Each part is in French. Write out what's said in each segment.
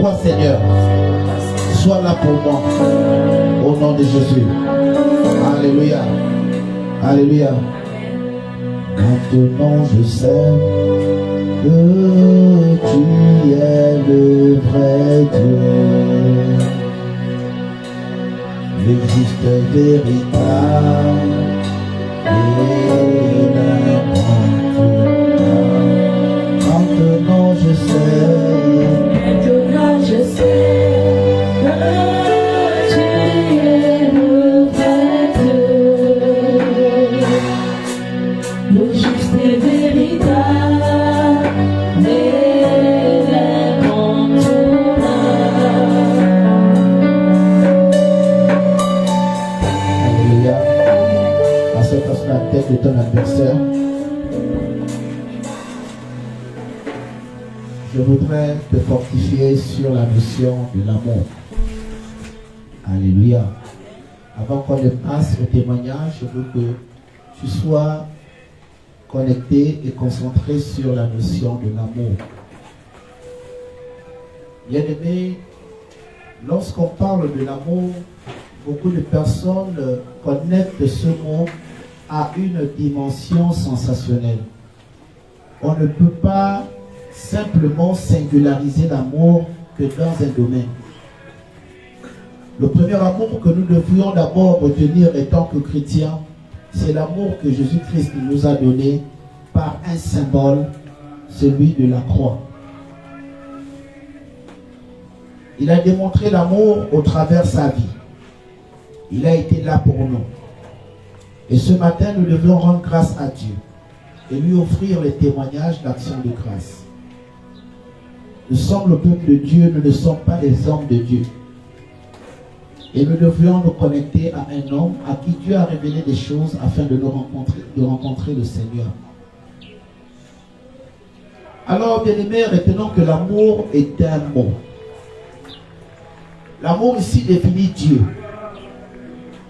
toi, Seigneur. Sois là pour moi. Au nom de Jésus. Alléluia. Alléluia. Maintenant je sais que tu es le vrai Dieu, le juste véritable et l'impartial. Maintenant je sais que tu es le vrai Dieu, le juste et véritable et l'incontournable. Alléluia. À cette place la tête de ton adversaire. Je voudrais te fortifier sur la notion de l'amour. Alléluia. Avant qu'on ne passe au témoignage, je veux que tu sois connecté et concentré sur la notion de l'amour. Bien-aimé, lorsqu'on parle de l'amour, beaucoup de personnes connectent ce mot à une dimension sensationnelle. On ne peut pas simplement singulariser l'amour que dans un domaine. Le premier amour que nous devrions d'abord retenir en tant que chrétiens, c'est l'amour que Jésus-Christ nous a donné par un symbole, celui de la croix. Il a démontré l'amour au travers de sa vie. Il a été là pour nous. Et ce matin, nous devons rendre grâce à Dieu et lui offrir les témoignages d'action de grâce. Nous sommes le peuple de Dieu, nous ne sommes pas les hommes de Dieu. Et nous devrions nous connecter à un homme à qui Dieu a révélé des choses afin de rencontrer le Seigneur. Alors, bien-aimés, retenons que l'amour est un mot. L'amour ici définit Dieu.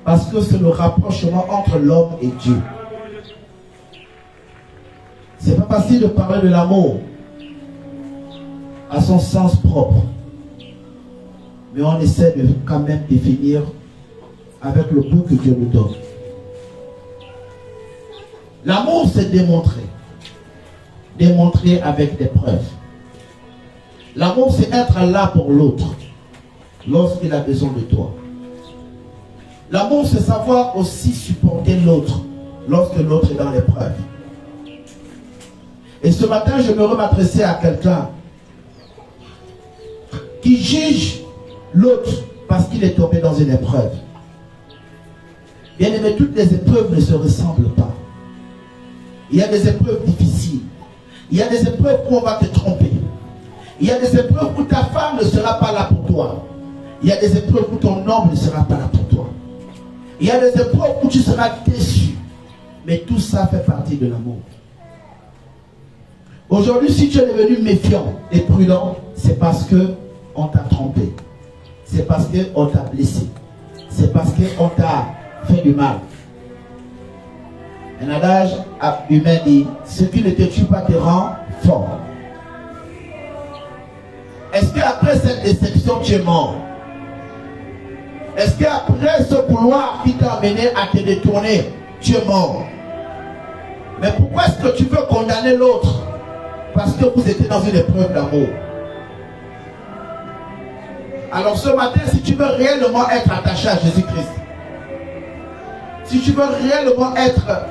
Parce que c'est le rapprochement entre l'homme et Dieu. C'est pas facile de parler de l'amour à son sens propre. Mais on essaie de quand même définir avec le peu que Dieu nous donne. L'amour, c'est démontrer. Démontrer avec des preuves. L'amour, c'est être là pour l'autre lorsqu'il a besoin de toi. L'amour, c'est savoir aussi supporter l'autre lorsque l'autre est dans l'épreuve. Et ce matin, je me m'adresser à quelqu'un qui juge l'autre parce qu'il est tombé dans une épreuve. Bien aimé, toutes les épreuves ne se ressemblent pas. Il y a des épreuves difficiles. Il y a des épreuves où on va te tromper. Il y a des épreuves où ta femme ne sera pas là pour toi. Il y a des épreuves où ton homme ne sera pas là pour toi. Il y a des épreuves où tu seras déçu. Mais tout ça fait partie de l'amour. Aujourd'hui, si tu es devenu méfiant et prudent, c'est parce qu'on t'a trompé. C'est parce qu'on t'a blessé. C'est parce qu'on t'a fait du mal. Un adage humain dit, ce qui ne te tue pas te rend fort. Est-ce qu'après cette déception, tu es mort? Est-ce qu'après ce couloir qui t'a amené à te détourner, tu es mort? Mais pourquoi est-ce que tu veux condamner l'autre? Parce que vous étiez dans une épreuve d'amour. Alors ce matin, si tu veux réellement être attaché à Jésus-Christ, si tu veux réellement être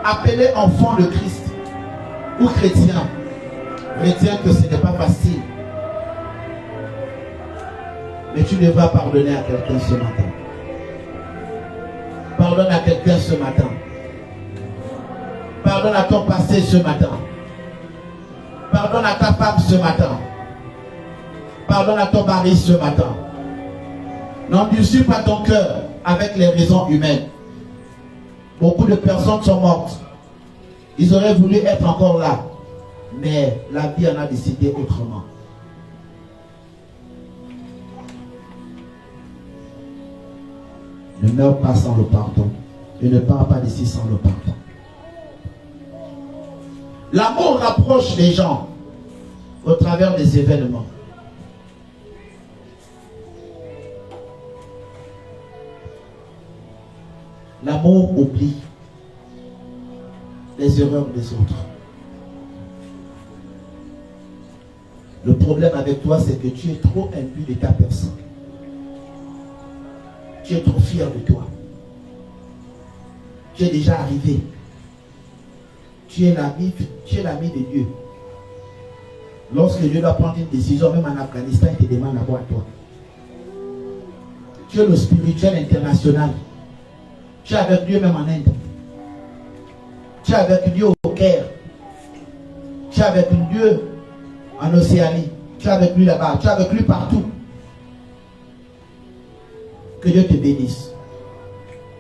appelé enfant de Christ ou chrétien, retiens que ce n'est pas facile. Mais tu devras pardonner à quelqu'un ce matin. Pardonne à quelqu'un ce matin. Pardonne à ton passé ce matin. Pardonne à ta femme ce matin. Pardonne à ton mari ce matin. N'endurcis pas ton cœur avec les raisons humaines. Beaucoup de personnes sont mortes. Ils auraient voulu être encore là. Mais la vie en a décidé autrement. Ne meurs pas sans le pardon. Et ne pars pas d'ici sans le pardon. L'amour rapproche les gens au travers des événements. L'amour oublie les erreurs des autres. Le problème avec toi, c'est que tu es trop imbu de ta personne. Tu es trop fier de toi. Tu es déjà arrivé. Tu es l'ami de Dieu. Lorsque Dieu doit prendre une décision, même en Afghanistan, il te demande d'abord à toi. Tu es le spirituel international. Tu es avec Dieu même en Inde. Tu es avec Dieu au Caire. Tu es avec Dieu en Océanie. Tu es avec lui là-bas. Tu es avec lui partout. Que Dieu te bénisse.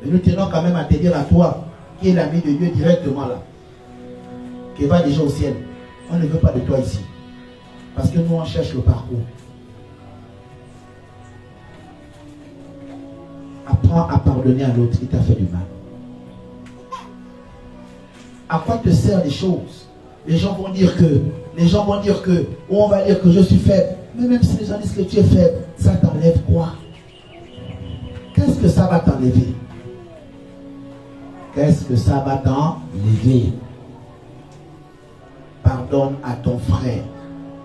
Mais nous tenons quand même à te dire à toi, qui est l'ami de Dieu directement là, qui va déjà au ciel. On ne veut pas de toi ici. Parce que nous, on cherche le parcours. Apprends à pardonner à l'autre qui t'a fait du mal. À quoi te servent les choses? Les gens vont dire que, ou on va dire que je suis faible. Mais même si les gens disent que tu es faible, ça t'enlève quoi? Qu'est-ce que ça va t'enlever? Qu'est-ce que ça va t'enlever? Pardonne à ton frère.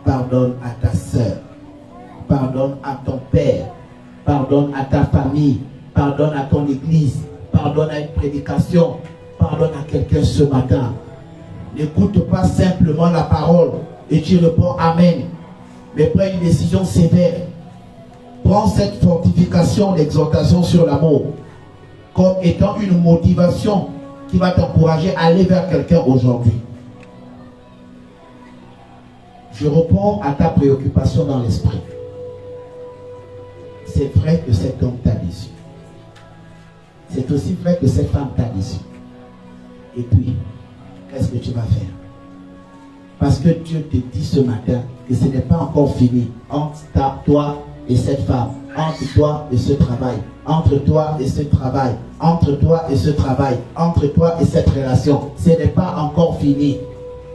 Pardonne à ta soeur. Pardonne à ton père. Pardonne à ta famille. Pardonne à ton église. Pardonne à une prédication. Pardonne à quelqu'un ce matin. N'écoute pas simplement la parole et tu réponds Amen. Mais prends une décision sévère. Prends cette fortification d'exhortation sur l'amour comme étant une motivation qui va t'encourager à aller vers quelqu'un aujourd'hui. Je réponds à ta préoccupation dans l'esprit. C'est vrai que cet homme t'a déçu. C'est aussi vrai que cette femme t'a déçu. Et puis, qu'est-ce que tu vas faire? Parce que Dieu te dit ce matin que ce n'est pas encore fini entre toi et cette femme, entre toi et ce travail, entre toi et ce travail, entre toi et ce travail, entre toi et cette relation. Ce n'est pas encore fini.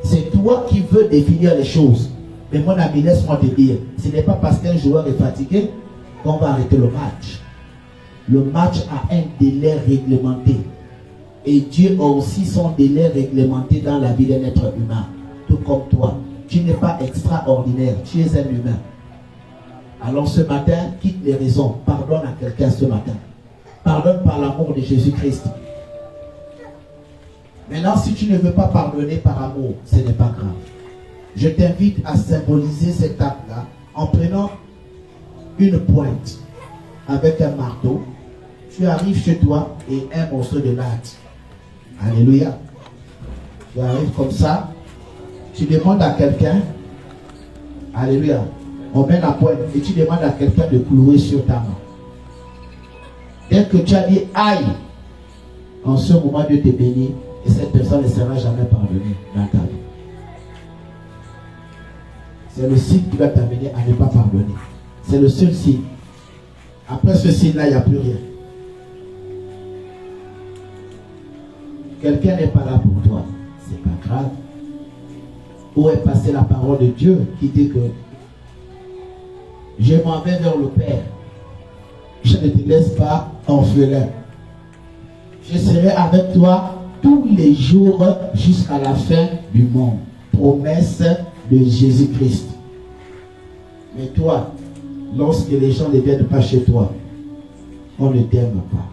C'est toi qui veux définir les choses. Mais mon ami, laisse-moi te dire, ce n'est pas parce qu'un joueur est fatigué qu'on va arrêter le match. Le match a un délai réglementé. Et Dieu a aussi son délai réglementé dans la vie d'un être humain. Tout comme toi. Tu n'es pas extraordinaire. Tu es un humain. Alors ce matin, quitte les raisons. Pardonne à quelqu'un ce matin. Pardonne par l'amour de Jésus-Christ. Maintenant, si tu ne veux pas pardonner par amour, ce n'est pas grave. Je t'invite à symboliser cet acte-là en prenant une pointe avec un marteau. Tu arrives chez toi et un morceau de latte. Alléluia. Tu arrives comme ça. Tu demandes à quelqu'un. Alléluia. On met la pointe et tu demandes à quelqu'un de clouer sur ta main. Dès que tu as dit aïe, en ce moment Dieu te bénit et cette personne ne sera jamais pardonnée dans ta vie. C'est le signe qui va t'amener à ne pas pardonner. C'est le seul signe. Après ce signe-là, il n'y a plus rien. Quelqu'un n'est pas là pour toi. C'est pas grave. Où est passée la parole de Dieu qui dit que je m'en vais vers le Père. Je ne te laisse pas orphelin. Je serai avec toi tous les jours jusqu'à la fin du monde. Promesse de Jésus-Christ. Mais toi, lorsque les gens ne viennent pas chez toi, on ne t'aime pas.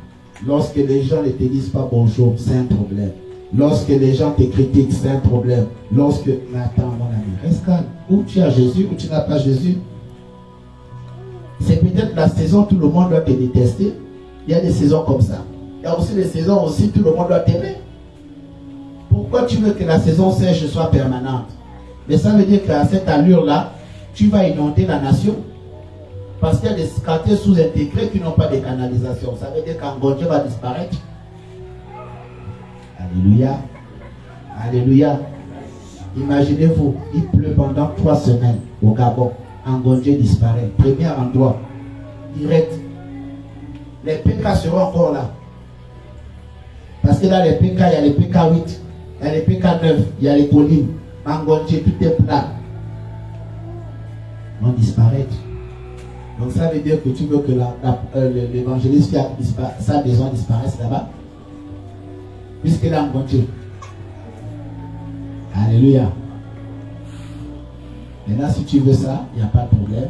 Lorsque les gens ne te disent pas bonjour, c'est un problème. Lorsque les gens te critiquent, c'est un problème. Lorsque... Mais attends, mon ami, reste calme. Ou tu as Jésus, ou tu n'as pas Jésus. C'est peut-être la saison où tout le monde doit te détester. Il y a des saisons comme ça. Il y a aussi des saisons où tout le monde doit t'aimer. Pourquoi tu veux que la saison sèche soit permanente? Mais ça veut dire qu'à cette allure-là, tu vas inonder la nation. Parce qu'il y a des quartiers sous-intégrés qui n'ont pas de canalisation. Ça veut dire qu'Angonje va disparaître. Alléluia. Alléluia. Imaginez-vous, il pleut pendant 3 semaines au Gabon. Angonje disparaît. Premier endroit. Direct. Les PK seront encore là. Parce que là, les PK, il y a les PK8. Il y a les PK9. Il y a les collines. Angonje, tout est plat. On disparaît. Donc ça veut dire que tu veux que l'évangéliste qui a sa maison disparaisse là-bas. puisqu'il a engagé. Alléluia. Maintenant, si tu veux ça, il n'y a pas de problème.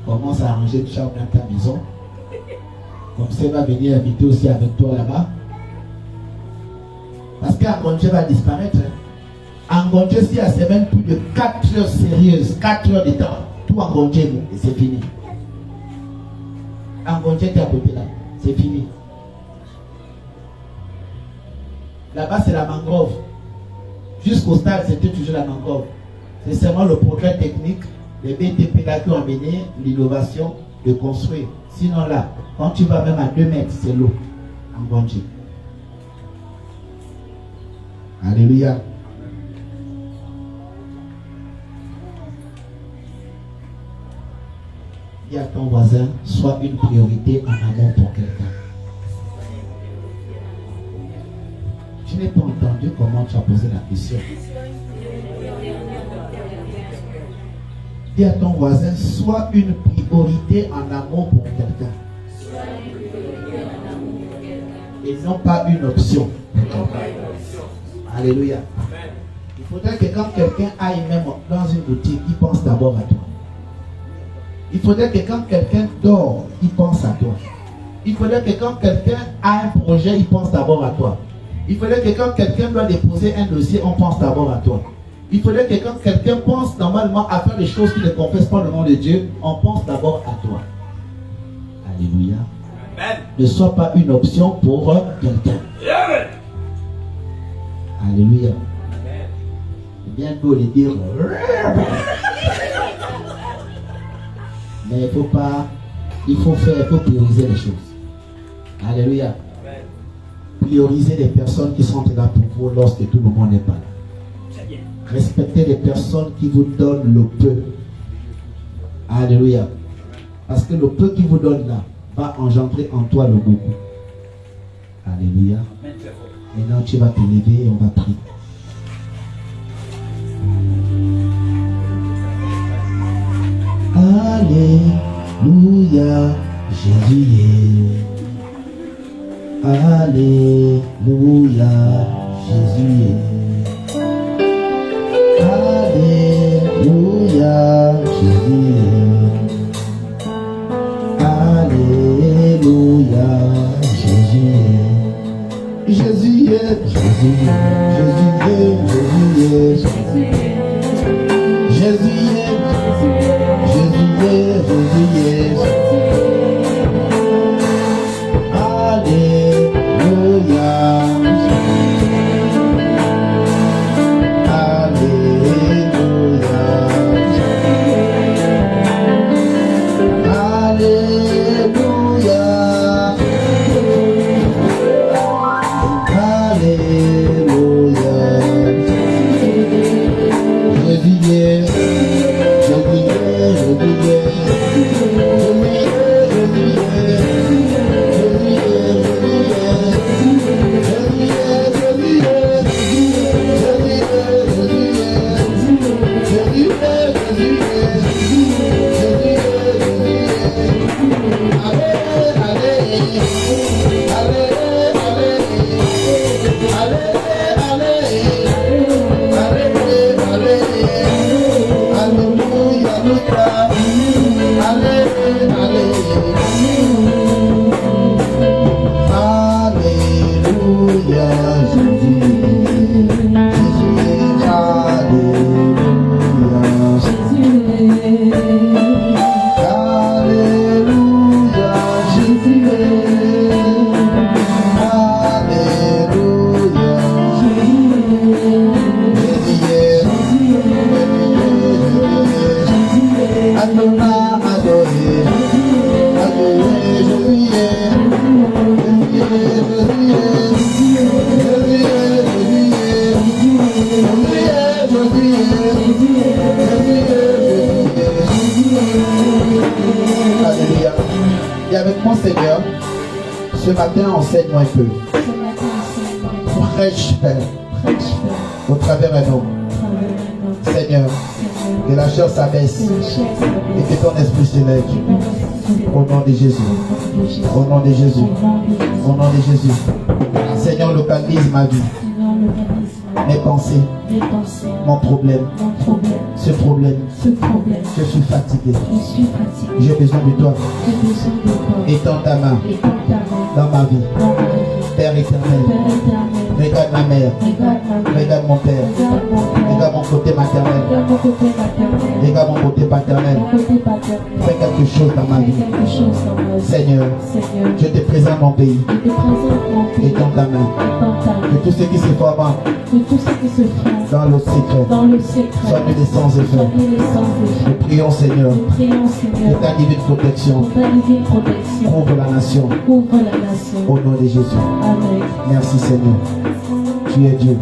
Commence à arranger une chambre dans ta maison. Comme ça, il va venir habiter aussi avec toi là-bas. Parce qu'Angondje va disparaître. Angondje, si à semaine, plus de 4 heures sérieuses, 4 heures de temps, tout Angondje, et c'est fini. Angondje est à côté là, c'est fini. Là-bas, c'est la mangrove. Jusqu'au stade, c'était toujours la mangrove. C'est seulement le progrès technique, les BTP là qui ont amené l'innovation de construire. Sinon là, quand tu vas même à 2 mètres, c'est l'eau. Angondje. Alléluia. Dis à ton voisin, sois une priorité en amour pour quelqu'un. Je n'ai pas entendu comment tu as posé la question. Dis à ton voisin, sois une priorité en amour pour quelqu'un. Et non pas une option. Alléluia. Il faudrait que quand quelqu'un aille même dans une boutique, il pense d'abord à toi. Il faudrait que quand quelqu'un dort, il pense à toi. Il faudrait que quand quelqu'un a un projet, il pense d'abord à toi. Il faudrait que quand quelqu'un doit déposer un dossier, on pense d'abord à toi. Il faudrait que quand quelqu'un pense normalement à faire des choses qui ne confessent pas le nom de Dieu, on pense d'abord à toi. Alléluia. Amen. Ne sois pas une option pour quelqu'un. Amen. Alléluia. Amen. C'est bien beau de dire. Mais il faut faire, il faut prioriser les choses. Alléluia. Amen. Prioriser les personnes qui sont là pour vous lorsque tout le monde n'est pas là. Respectez les personnes qui vous donnent le peu. Alléluia. Parce que le peu qui vous donne là va engendrer en toi le beaucoup. Alléluia. Maintenant tu vas te lever et on va prier. Alléluia, Jésus est. Alléluia, Jésus est. Alléluia, Jésus est. Alléluia, Jésus est. Jésus est, Jésus est, Jésus est, Jésus est. Jésus est, Jésus est, Jésus est. Alléluia. Ce matin, enseigne-moi un peu. Prêche, Père, au travers un homme. Seigneur, que la chair s'abaisse et que ton esprit s'élève. Au nom de Jésus. Au nom de Jésus. Au nom de Jésus. Seigneur, localise ma vie, mes pensées, mon problème, ce problème, je suis fatigué, j'ai besoin de toi, étends ta main dans ma vie, Père éternel, regarde ma mère, regarde mon père, regarde mon côté maternel, regarde mon côté paternel, fais quelque chose dans ma vie, Seigneur, je te présente mon pays, étends ta main, que tout ce qui se forme dans le secret soit nul sans effet. Nous prions Seigneur pour ta divine protection, couvre la nation, au nom de Jésus. Amen. Merci Seigneur, tu es Dieu.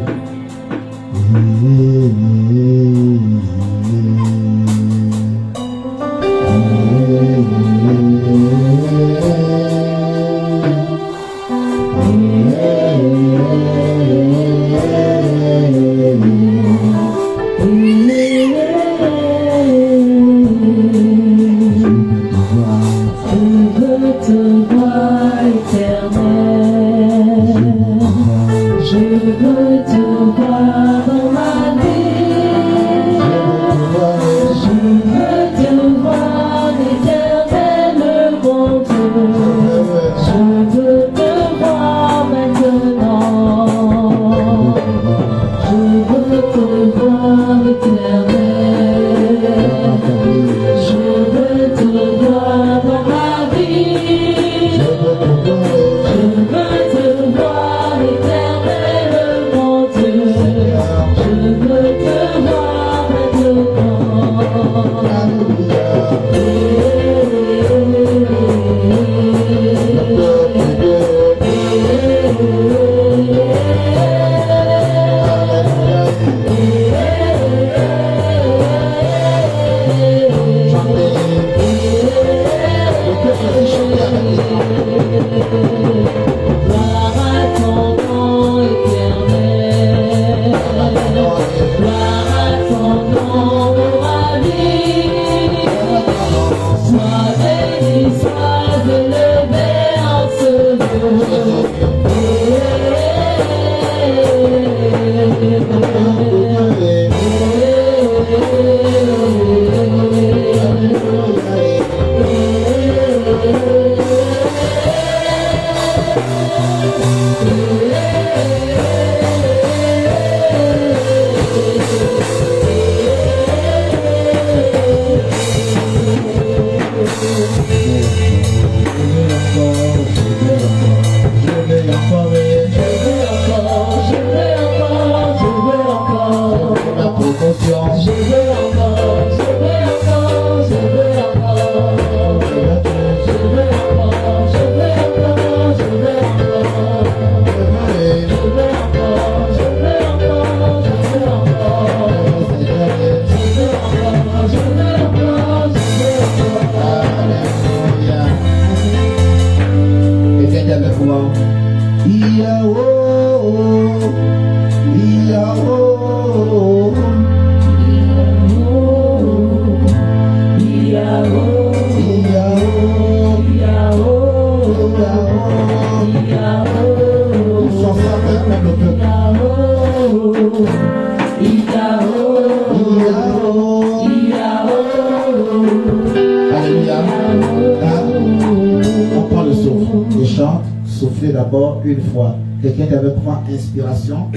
D'abord une fois. Quelqu'un qui avait pris inspiration,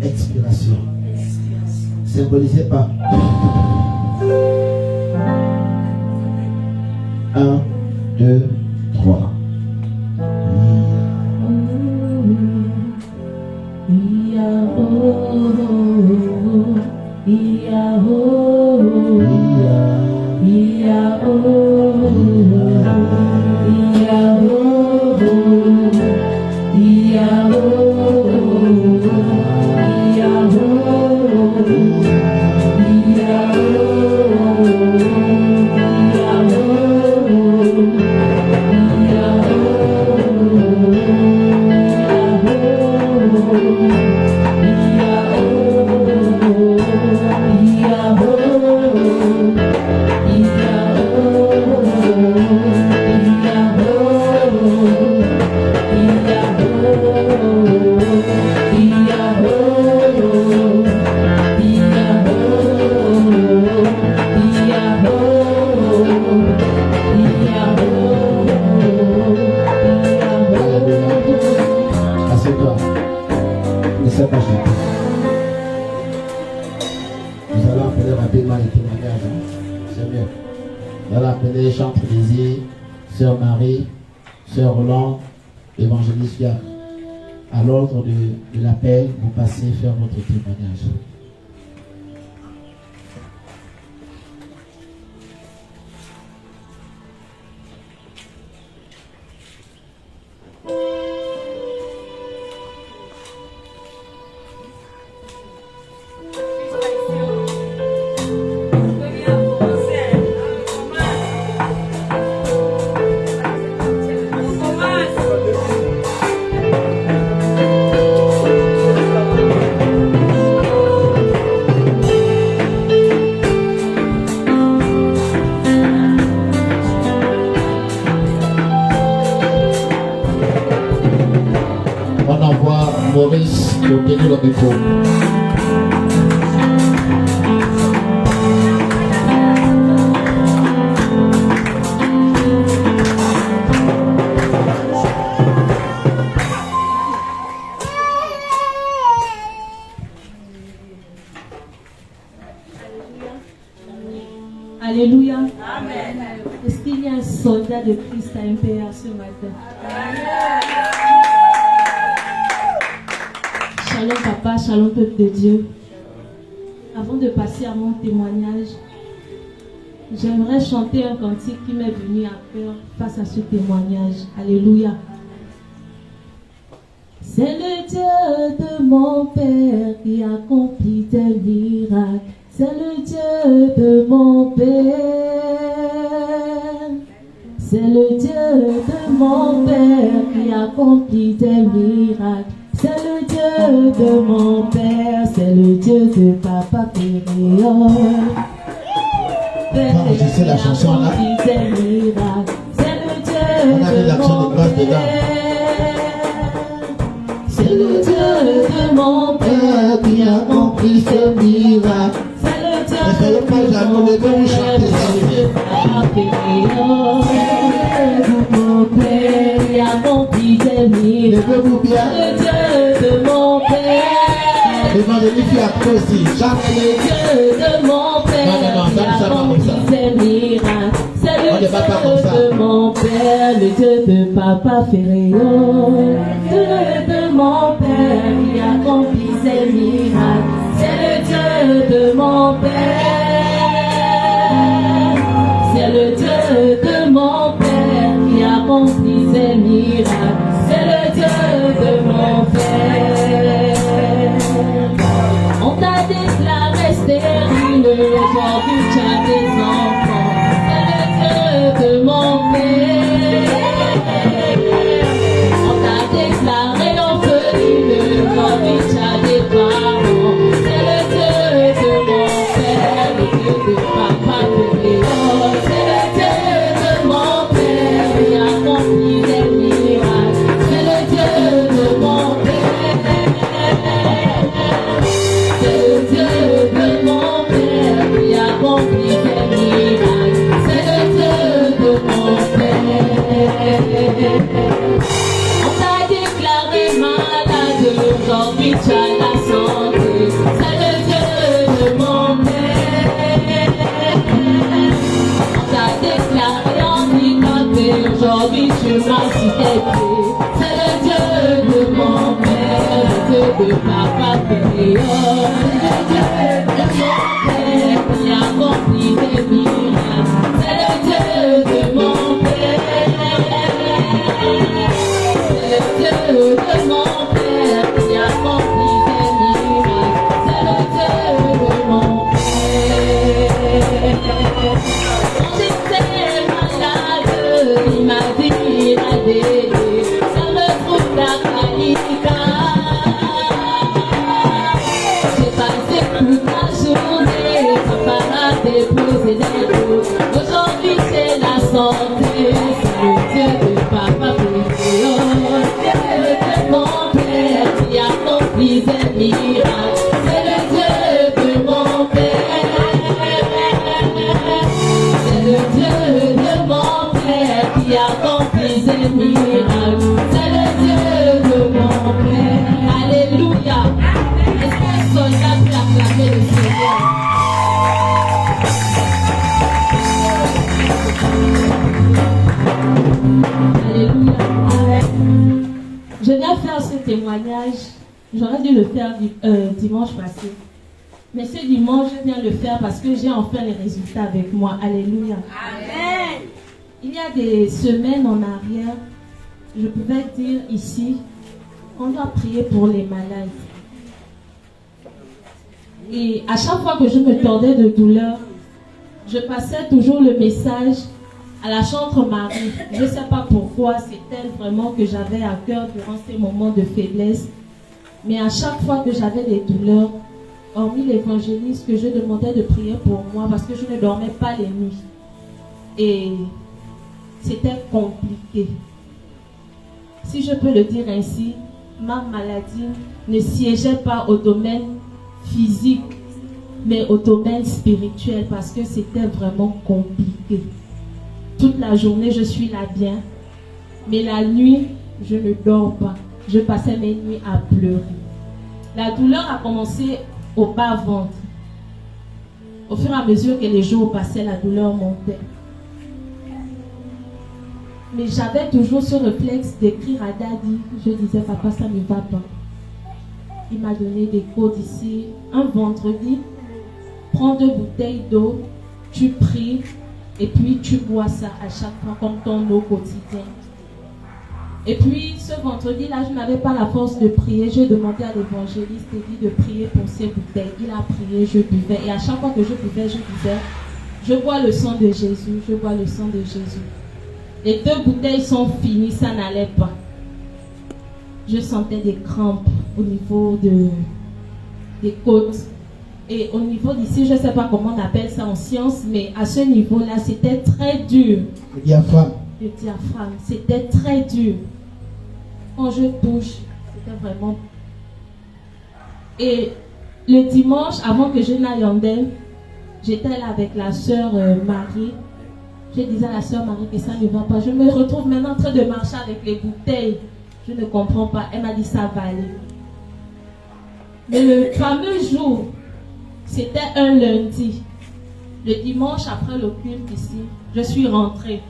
expiration. Symbolisez pas. 1, 2, 3. Elle a appelé Jean Plaisir, Sœur Marie, Sœur Roland, Évangéliste Gap. À l'ordre de l'appel, vous passez faire votre témoignage. Maurice pour tenir le micro. Alléluia. Amen. Est-ce qu'il y a un soldat de Christ à MPR ce matin? Shalom papa, shalom peuple de Dieu. Avant de passer à mon témoignage, j'aimerais chanter un cantique qui m'est venu à cœur face à ce témoignage. Alléluia. C'est le Dieu de mon Père qui accomplit des miracles. C'est le Dieu de mon Père. C'est le Dieu de mon Père qui accomplit des miracles. C'est le Dieu de mon Père, c'est le Dieu de Papa Péréon. C'est la chanson là. C'est le Dieu on avait l'action de grâce dedans. C'est le Dieu de mon Père qui accomplit ses miracles. C'est le Dieu de mon Père, c'est le Dieu de Papa Péréon. Mon Père qui accomplit des miracles. Le Dieu de mon Père. L'évangéliste a pris aussi. Le Dieu de mon Père qui accomplit des miracles. C'est le Dieu de mon Père, le Dieu de Papa Féréon. Le Dieu de mon Père qui accomplit ses miracles. C'est le Dieu de mon Père. C'est le Dieu de mon Père qui accomplit ses miracles. C'est le Dieu de mon Père. On t'a déclaré stérile, aujourd'hui tu as des enfants. C'est le Dieu de mon Père. On t'a déclaré orpheline, aujourd'hui tu as des parents. C'est le Dieu de mon Père, le Dieu de Papa Péréon. C'est le Dieu de mon Père qui accomplit des miracles. C'est le Dieu de mon Père. C'est le Dieu de mon Père qui accomplit des miracles. C'est le Dieu de mon Père. On t'a déclaré malade, aujourd'hui tu as la santé. C'est le Dieu de mon Père. On t'a déclaré handicapé, aujourd'hui tu marches sur tes pieds. C'est le Dieu de mon Père, le Dieu de Papa Péréon. C'est le Dieu de mon Père qui accomplit des miracles. C'est le Dieu de mon Père. C'est le Dieu de mon Père qui accomplit des miracles. C'est le Dieu de mon Père. Quand j'étais malade, il m'a dit à l'aider. Ça me trouve la canica. J'ai passé toute la journée, papa a déposé des jours. Aujourd'hui c'est la santé, c'est le Dieu de Papa Péréon. C'est le Dieu de mon Père qui accomplit des miracles. C'est le Dieu de mon Père. C'est le Dieu de mon Père qui accomplit des miracles. C'est le Dieu de mon Père. Alléluia. Est-ce qu'un soldat peut acclamer le Seigneur? témoignage, j'aurais dû le faire dimanche passé. Mais ce dimanche, je viens le faire parce que j'ai enfin les résultats avec moi. Alléluia. Amen. Il y a des semaines en arrière, je pouvais dire ici, on doit prier pour les malades. Et à chaque fois que je me tordais de douleur, je passais toujours le message à la chantre Marie. Je ne sais pas pourquoi, c'est elle vraiment que j'avais à cœur durant ces moments de faiblesse. Mais à chaque fois que j'avais des douleurs, hormis l'évangéliste, que je demandais de prier pour moi parce que je ne dormais pas les nuits. Et c'était compliqué. Si je peux le dire ainsi, ma maladie ne siégeait pas au domaine physique, mais au domaine spirituel parce que c'était vraiment compliqué. Toute la journée, je suis là bien, mais la nuit, je ne dors pas. Je passais mes nuits à pleurer. La douleur a commencé au bas-ventre. Au fur et à mesure que les jours passaient, la douleur montait. Mais j'avais toujours ce réflexe d'écrire à Daddy. Je disais, papa, ça ne va pas. Il m'a donné des codes ici. Un vendredi, prends 2 bouteilles d'eau, tu pries et puis tu bois ça à chaque fois comme ton eau quotidienne. Et puis ce vendredi-là, je n'avais pas la force de prier. J'ai demandé à l'évangéliste et dit de prier pour ces bouteilles. Il a prié, je buvais. Et à chaque fois que je buvais, je disais, je bois le sang de Jésus, je bois le sang de Jésus. Les 2 bouteilles sont finies, ça n'allait pas. Je sentais des crampes au niveau des côtes. Et au niveau d'ici, je ne sais pas comment on appelle ça en science, mais à ce niveau-là, c'était très dur. Le diaphragme. Le diaphragme, c'était très dur. Quand je touche, c'était vraiment... Et le dimanche, avant que je n'aille en Inde, j'étais là avec la sœur Marie. Je disais à la sœur Marie que ça ne va pas. Je me retrouve maintenant en train de marcher avec les bouteilles. Je ne comprends pas. Elle m'a dit ça va aller. Mais le fameux jour, c'était un lundi. Le dimanche après le culte ici, je suis rentrée.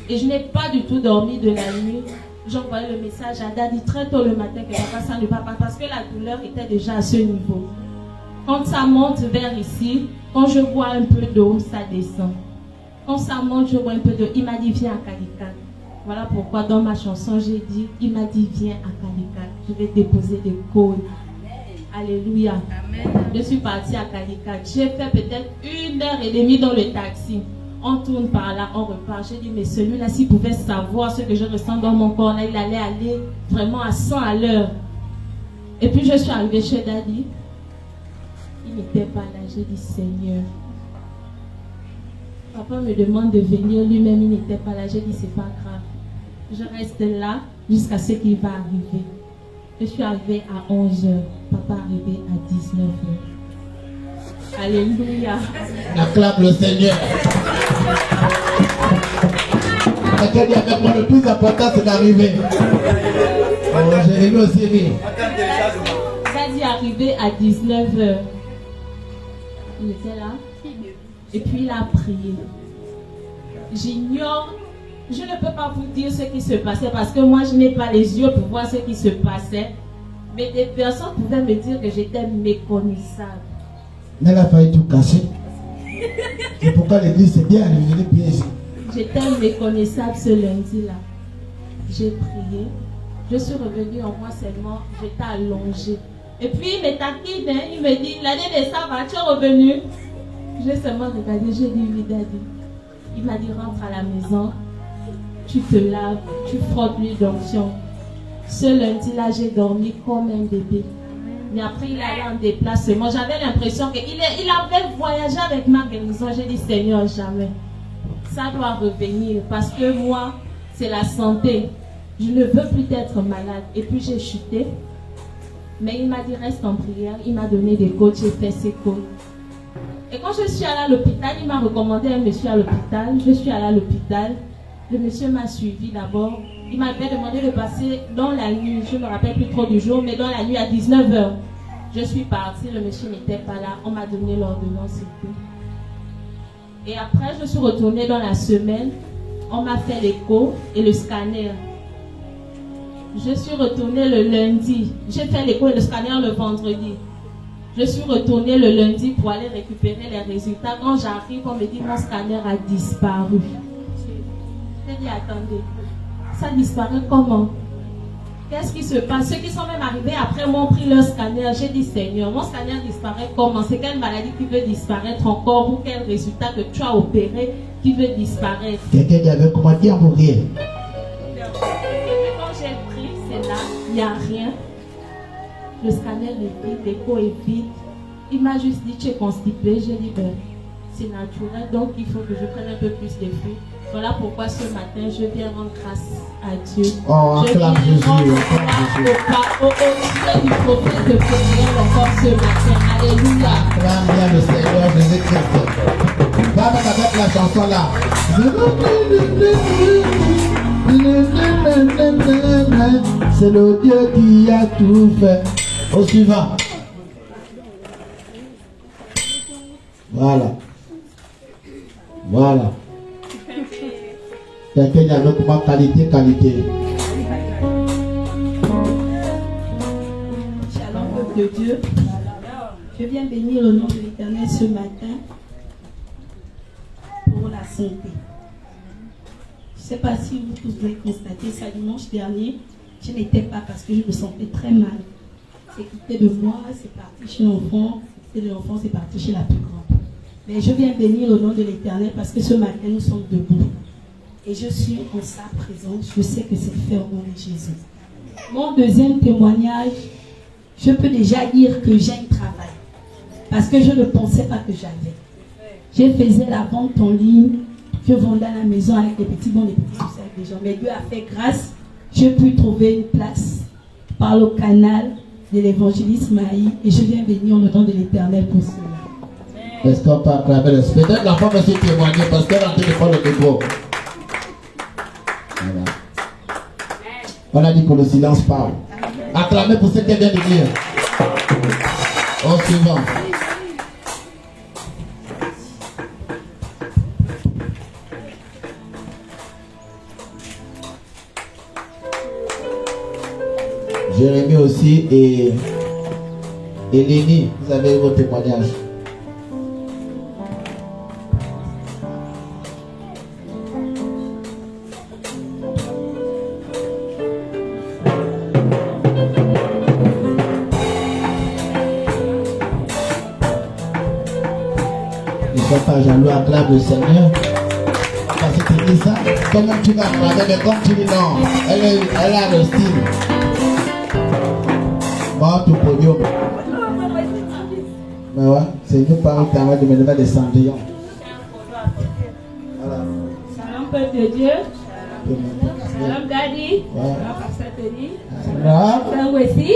Et je n'ai pas du tout dormi de la nuit. J'envoyais le message à Daddy très tôt le matin que papa, ça ne va pas parce que la douleur était déjà à ce niveau. Quand ça monte vers ici, quand je bois un peu d'eau, ça descend. Quand ça monte, je bois un peu d'eau. Il m'a dit viens à Calicat. Voilà pourquoi dans ma chanson j'ai dit, il m'a dit viens à Calicat. Je vais déposer des cônes. Alléluia. Amen. Je suis partie à Calicat. J'ai fait peut-être 1h30 dans le taxi. On tourne par là, on repart. J'ai dit, mais celui-là, s'il pouvait savoir ce que je ressens dans mon corps, là, il allait aller vraiment à 100 à l'heure. Et puis, je suis arrivée chez Daddy. Il n'était pas là. J'ai dit, Seigneur. Papa me demande de venir. Lui-même, il n'était pas là. J'ai dit, c'est pas grave. Je reste là jusqu'à ce qu'il va arriver. Je suis arrivée à 11h. Papa est arrivé à 19h. Alléluia. Acclame le Seigneur. Quelqu'un dit avec moi, le plus important c'est d'arriver. Oh, Jérémie aussi rit. Daddy est arrivé à 19h. Il était là. Et puis il a prié. J'ignore. Je ne peux pas vous dire ce qui se passait parce que moi je n'ai pas les yeux pour voir ce qui se passait. Mais des personnes pouvaient me dire que j'étais méconnaissable. Elle a failli tout casser. C'est pourquoi l'église c'est bien, elle est bien ici. J'étais méconnaissable ce lundi-là. J'ai prié. Je suis revenue en moi seulement. J'étais allongée. Et puis il me taquine, hein, il me dit, l'année de ça va, tu es revenu. J'ai seulement regardé, j'ai dit oui, Daddy. Il m'a dit rentre à la maison. Tu te laves, tu frottes l'huile d'onction. Ce lundi-là, j'ai dormi comme un bébé. Mais après, il allait en déplacement. J'avais l'impression qu'il avait voyagé avec ma guérison. J'ai dit, Seigneur, jamais. Ça doit revenir parce que moi, c'est la santé. Je ne veux plus être malade. Et puis, j'ai chuté. Mais il m'a dit, reste en prière. Il m'a donné des codes, j'ai fait ses codes. Et quand je suis allée à l'hôpital, il m'a recommandé un monsieur à l'hôpital. Je suis allée à l'hôpital. Le monsieur m'a suivi d'abord. Il m'avait demandé de passer dans la nuit. Je ne me rappelle plus trop du jour, mais dans la nuit à 19h. Je suis partie, le monsieur n'était pas là. On m'a donné l'ordonnance et tout. Et après, je suis retournée dans la semaine. On m'a fait l'écho et le scanner. Je suis retournée le lundi. J'ai fait l'écho et le scanner le vendredi. Je suis retournée le lundi pour aller récupérer les résultats. Quand j'arrive, on me dit mon scanner a disparu. J'ai dit attendez, ça disparaît comment? Qu'est-ce qui se passe? Ceux qui sont même arrivés après m'ont pris leur scanner. J'ai dit Seigneur, mon scanner disparaît comment? C'est quelle maladie qui veut disparaître encore ou quel résultat que tu as opéré qui veut disparaître? Quelqu'un qui avait commandé à mourir. Quand j'ai pris, c'est là, il n'y a rien. Le scanner est vide, l'écho est vide. Il m'a juste dit tu es constipé. J'ai dit ben, c'est naturel, donc il faut que je prenne un peu plus de fruits. Voilà pourquoi ce matin je viens rendre grâce à Dieu. Oh, je viens rendre grâce au Dieu du prophète de Péniel encore ce matin. Alléluia. Acclame bien le Seigneur Jésus-Christ. Va avec la chanson là. C'est le Dieu qui a tout fait. Au suivant. Voilà. Voilà. Quelqu'un avec comment qualité. Shalom, peuple de Dieu. Je viens bénir le nom de l'Éternel ce matin pour la santé. Je ne sais pas si vous tous avez constaté ça dimanche dernier. Je n'étais pas parce que je me sentais très mal. C'est quitté de moi, c'est parti chez l'enfant. C'est quitté de l'enfant, c'est parti chez la plus grande. Mais je viens bénir le nom de l'Éternel parce que ce matin nous sommes debout. Et je suis en sa présence. Je sais que c'est fait au nom de Jésus. Mon deuxième témoignage, je peux déjà dire que j'ai un travail. Parce que je ne pensais pas que j'avais. Je faisais la vente en ligne. Je vendais à la maison avec des petits bons, des petits soucis avec des gens. Mais Dieu a fait grâce. J'ai pu trouver une place par le canal de l'évangéliste Maï. Et je viens bénir le nom de l'Éternel pour cela. Est-ce qu'on peut acclamer le Seigneur? Peut-être la femme aussi témoigner parce qu'elle est en train de faire le micro. Voilà. On a dit que le silence parle. Acclamez pour ce qu'elle vient de dire. Au suivant. Jérémie aussi et Lénie, vous avez vos témoignages. Ne sois pas jaloux, acclame le Seigneur. Parce que tu dis ça, comment tu vas acclamer, mais comme tu dis non, elle a le style. Mort au podium. Mais ouais, c'est une parole qui va de me lever des cendrillons. Voilà. Shalom, peuple de Dieu. Shalom, Daddy. Shalom, Pasteur Tony. Shalom, Wessi.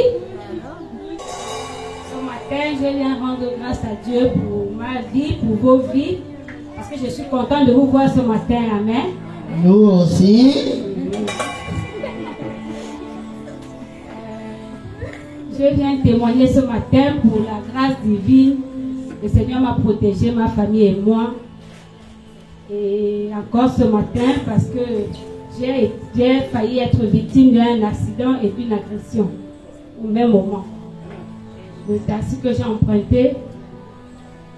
Ce matin, je viens rendre grâce à Dieu pour ma vie, pour vos vies. Parce que je suis content de vous voir ce matin. Amen. Nous aussi. Je viens témoigner ce matin pour la grâce divine. Le Seigneur m'a protégé, ma famille et moi. Et encore ce matin parce que j'ai failli être victime d'un accident et d'une agression au même moment. Le taxi que j'ai emprunté,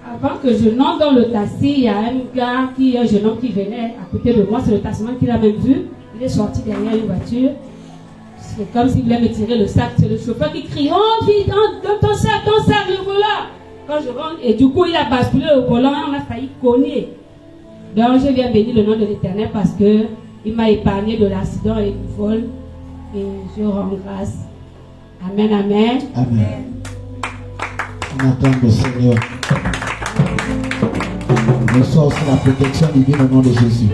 avant que je n'entre dans le taxi, il y a un jeune homme qui venait à côté de moi. C'est le taximan qui l'a même vu. Il est sorti derrière une voiture. C'est comme s'il voulait me tirer le sac. C'est le chauffeur qui crie, oh vite, donne ton sac, le voilà. Quand je rentre, et du coup il a basculé au volant et on a failli cogner. Donc je viens bénir le nom de l'Éternel parce que il m'a épargné de l'accident et du vol. Et je rends grâce. Amen, amen. Amen. On attend le Seigneur. Reçois aussi la protection divine au nom de Jésus.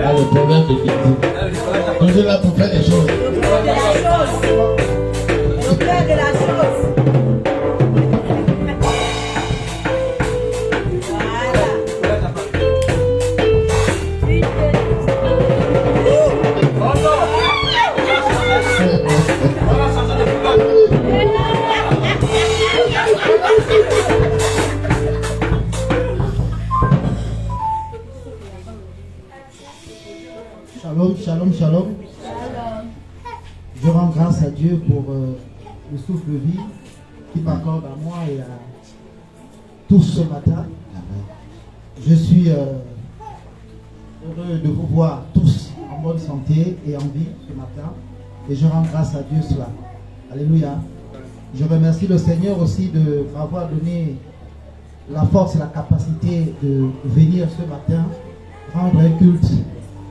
Le problème de Jésus. Nous sommes là pour faire des choses. Le père de la chose. Voilà. Shalom, shalom, shalom. Je rends grâce à Dieu pour le souffle de vie qui m'accorde à moi et à tous ce matin. Je suis heureux de vous voir tous en bonne santé et en vie ce matin. Et je rends grâce à Dieu cela. Alléluia. Je remercie le Seigneur aussi de m'avoir donné la force et la capacité de venir ce matin rendre un culte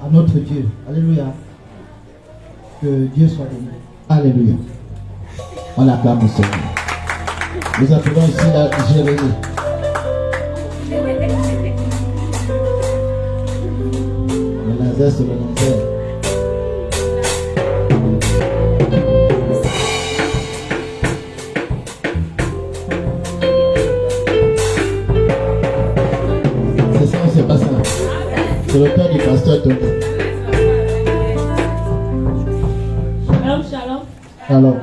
à notre Dieu. Alléluia. Que Dieu soit béni. Alléluia. On acclame le Seigneur. Nous appelons ici la Jérémie. Le laser sur le laser. C'est ça ou c'est pas ça? C'est le père du pasteur Tony. Shalom. Alors,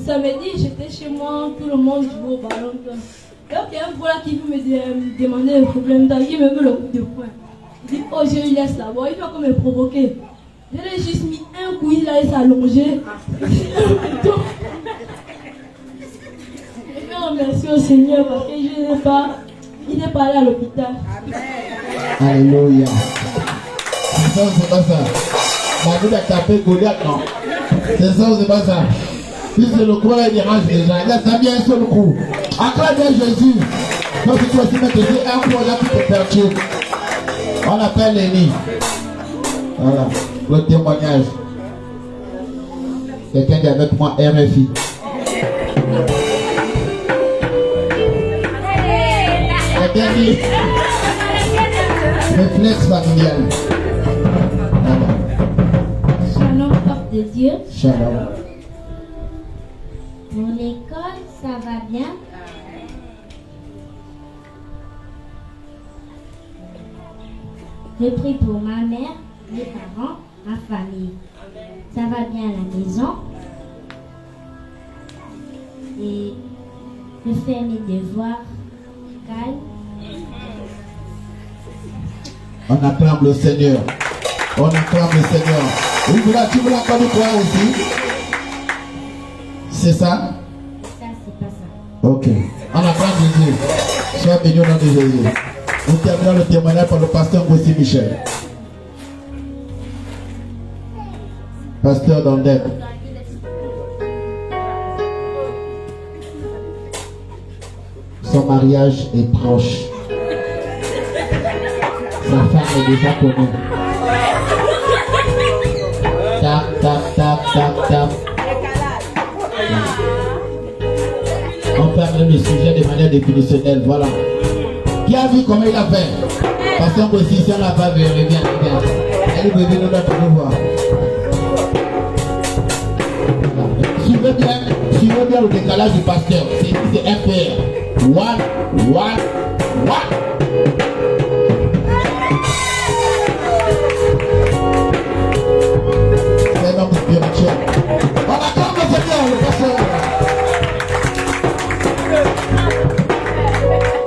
Samedi, j'étais chez moi, tout le monde jouait au ballon. Donc il y a un voilà qui veut me demander un problème, il me veut le coup de poing. Il dit, oh je lui laisse là-bas, il va comme me provoquer. Je lui ai juste mis un coup, il a s'allonger. Je vais remercier au Seigneur parce que il n'est pas allé à l'hôpital. alléluia. C'est ça ou c'est pas ça? David a tapé Goliath, non? C'est ça ou c'est pas ça? Si c'est le courage, il dérange les gens. Il a tapé un seul coup. Acclame bien Jésus. Donc tu dois aussi mettre un coup là qui te perturbe. On appelle l'ennemi. Voilà, le témoignage. Quelqu'un dit avec moi RFI. Quelqu'un dit réflexe familial. Shalom, porte de Dieu. Shalom. Pour l'école, ça va bien. Je prie pour ma mère, mes parents, ma famille. Ça va bien à la maison. Et je fais mes devoirs calme. On acclame le Seigneur. On acclame le Seigneur. Oui, tu voulais encore nous croire aussi? C'est ça? Ça, c'est pas ça. Ok. On acclame Jésus. Sois béni au nom de Jésus. Nous terminons le témoignage par le pasteur Boissy Michel. Pasteur Dandek. Son mariage est proche. Sa femme est déjà connue. Tap, tap, tap, tap, tap. On parle le sujet de manière définitionnelle. Voilà. Qui a vu comment il a fait? Pasteur Boissy, si on l'a pas vu, reviens. Allez, bébé, nous allons voir. Suivez bien le décalage du pasteur. C'est FR. One. C'est un homme spirituel. On acclame le Seigneur, le pasteur.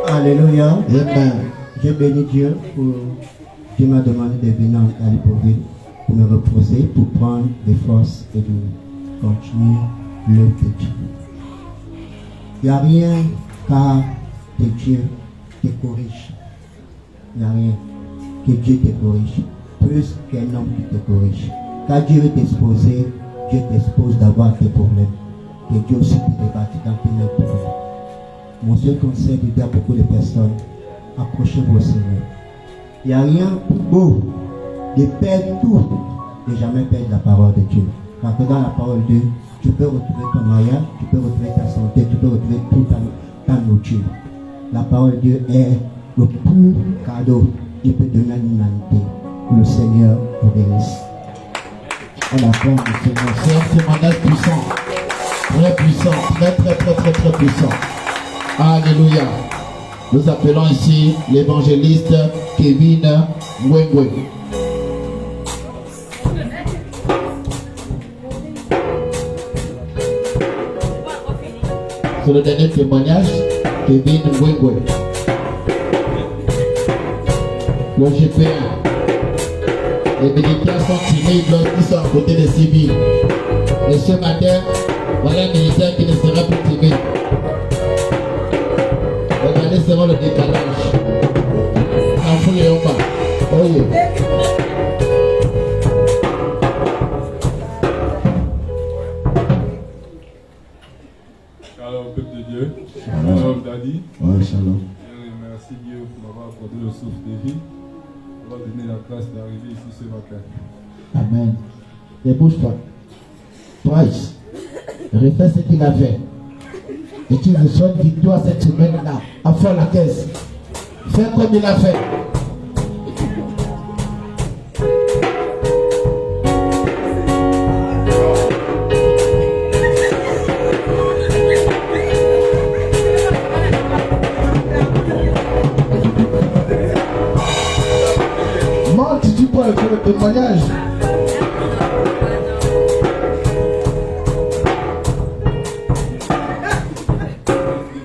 Alléluia. Amen. Je bénis Dieu pour Dieu m'a demandé de venir à Libreville pour me reposer, pour prendre des forces et de continuer l'œuvre de Dieu. Il n'y a rien qu'à que Dieu te corrige. Il n'y a rien que Dieu te corrige. Plus qu'un homme qui te corrige. Quand Dieu veut t'exposer, Dieu t'expose d'avoir tes problèmes. Et Dieu aussi te débattre dans tes problèmes. Mon seul conseil de dire à beaucoup de personnes, approchez-vous au Seigneur. Il n'y a rien plus beau de perdre tout, de jamais perdre la parole de Dieu. Car dans la parole de Dieu, tu peux retrouver ton mariage, tu peux retrouver ta santé, tu peux retrouver toute ta nourriture. La parole de Dieu est le plus cadeau qu'il peut donner à l'humanité. Que le Seigneur vous bénisse. On acclame le Seigneur. C'est un témoignage puissant. Très puissant. Très puissant. Alléluia. Nous appelons ici l'évangéliste Kevin Mwengwe. C'est le dernier témoignage, Kevin Mwengwe. Le GP1. Les militaires sont timides lorsqu'ils sont à côté des civils. Et ce matin, voilà un militaire qui ne sera plus timide. Regardez seulement le décalage. En foule et en bas. Oh yeah. Shalom, peuple de Dieu. Shalom, Daddy. Ouais, shalom. Merci Dieu pour m'avoir accordé le souffle de vie, pour m'avoir donné la grâce d'arriver ici ce matin. Amen. Ne bouge pas. Price, refais ce qu'il a fait. Et tu reçois une victoire cette semaine-là. À faire la caisse. Fais comme il a fait. Monte du poil pour le témoignage.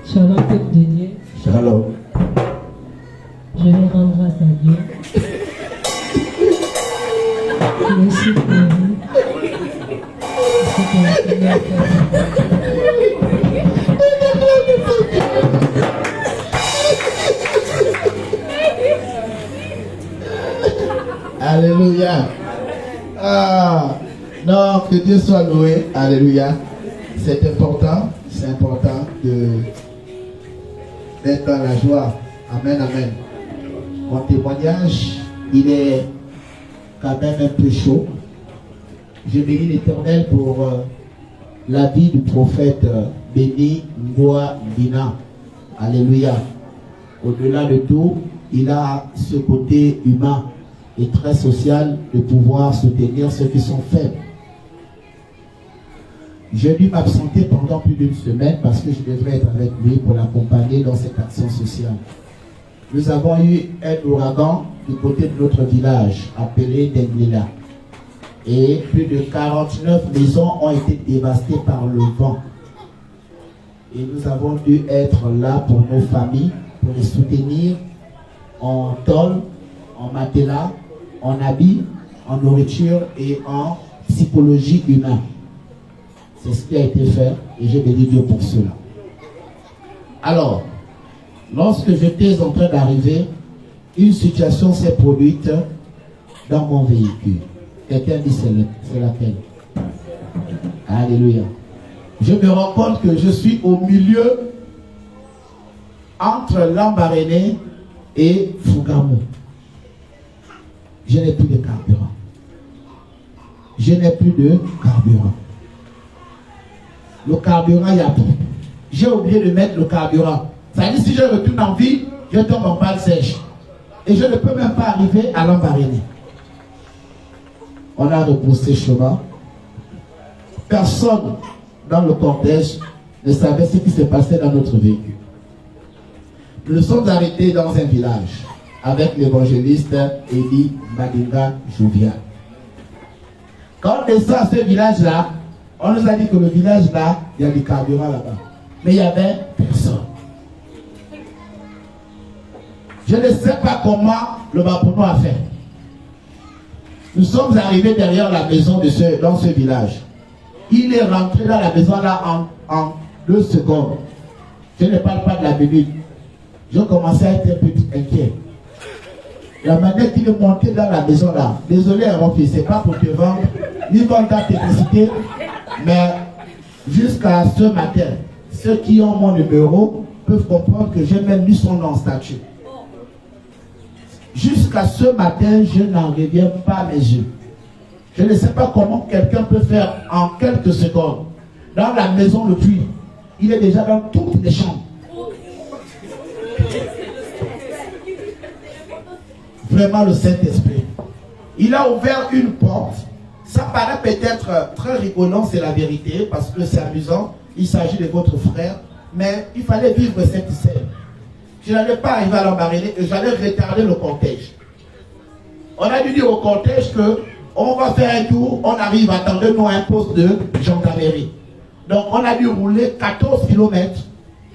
Shalom, peuple de Dieu. Shalom. Je vais rendre grâce à Dieu. Merci pour vous. C'est que le Seigneur fait. Alléluia. Ah, non, que Dieu soit loué. Alléluia. C'est important d'être dans la joie. Amen, amen. Mon témoignage, il est quand même un peu chaud. Je bénis l'Éternel pour la vie du prophète Béni Ngoa Dina. Alléluia. Au-delà de tout, il a ce côté humain et très social de pouvoir soutenir ceux qui sont faibles. J'ai dû m'absenter pendant plus d'une semaine parce que je devrais être avec lui pour l'accompagner dans cette action sociale. Nous avons eu un ouragan du côté de notre village appelé Denglila. Et plus de 49 maisons ont été dévastées par le vent. Et nous avons dû être là pour nos familles, pour les soutenir en tôle, en matelas, en habits, en nourriture et en psychologie humaine. C'est ce qui a été fait et je bénis Dieu pour cela. Alors, lorsque j'étais en train d'arriver, une situation s'est produite dans mon véhicule. Quelqu'un dit c'est laquelle? Alléluia. Je me rends compte que je suis au milieu entre Lambaréné et Fougamou. Je n'ai plus de carburant. Je n'ai plus de carburant. Le carburant, il y a plus. J'ai oublié de mettre le carburant. Ça dit si je retourne en ville, je tombe en panne sèche. Et je ne peux même pas arriver à Lambaréné. On a repoussé chemin. Personne dans le cortège ne savait ce qui se passait dans notre véhicule. Nous nous sommes arrêtés dans un village avec l'évangéliste Eli Madinga Jouvial. Quand on descend à ce village-là, on nous a dit que le village-là, il y a du carburant là-bas. Mais il n'y avait personne. Je ne sais pas comment le Bapono a fait. Nous sommes arrivés derrière la maison dans ce village. Il est rentré dans la maison là en 2 secondes. Je ne parle pas de la minute. Je commençais à être un peu inquiet. La manière qu'il est monté dans la maison là. Désolé mon fils, c'est pas pour te vendre, ni vendre ta technicité, mais jusqu'à ce matin, ceux qui ont mon numéro peuvent comprendre que j'ai même mis son nom en statut. Jusqu'à ce matin, je n'en reviens pas à mes yeux. Je ne sais pas comment quelqu'un peut faire en quelques secondes. Dans la maison, le puits, il est déjà dans toutes les chambres. Vraiment le Saint-Esprit. Il a ouvert une porte. Ça paraît peut-être très rigolant, c'est la vérité, parce que c'est amusant. Il s'agit de votre frère. Mais il fallait vivre cette scène. Je n'allais pas arriver à Lambaréné et j'allais retarder le cortège. On a dû dire au cortège que on va faire un tour, on arrive, attendez-nous à un poste de gendarmerie. Donc on a dû rouler 14 km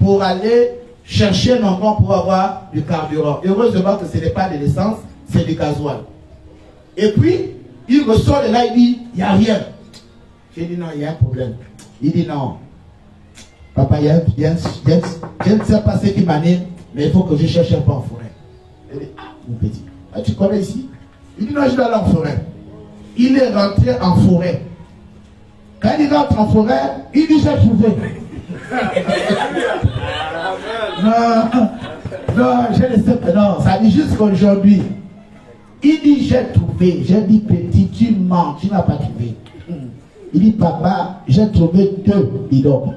pour aller chercher un endroit pour avoir du carburant. Heureusement que ce n'est pas de l'essence, c'est du gasoil. Et puis, Il ressort de là, il dit, il n'y a rien. J'ai dit non, il y a un problème. Il dit non. Papa, je ne sais pas ce qui m'anime, mais il faut que je cherche un peu en forêt. Il dit, ah, mon petit, ah, tu connais ici? Il dit non, je dois aller en forêt. Il est rentré en forêt. Quand il rentre en forêt, il dit, j'ai trouvé. Non, je ne sais pas, non, ça dit jusqu'à aujourd'hui. Il dit, j'ai trouvé. J'ai dit, petit, tu mens, tu n'as pas trouvé. Il dit, papa, j'ai trouvé 2 bidons.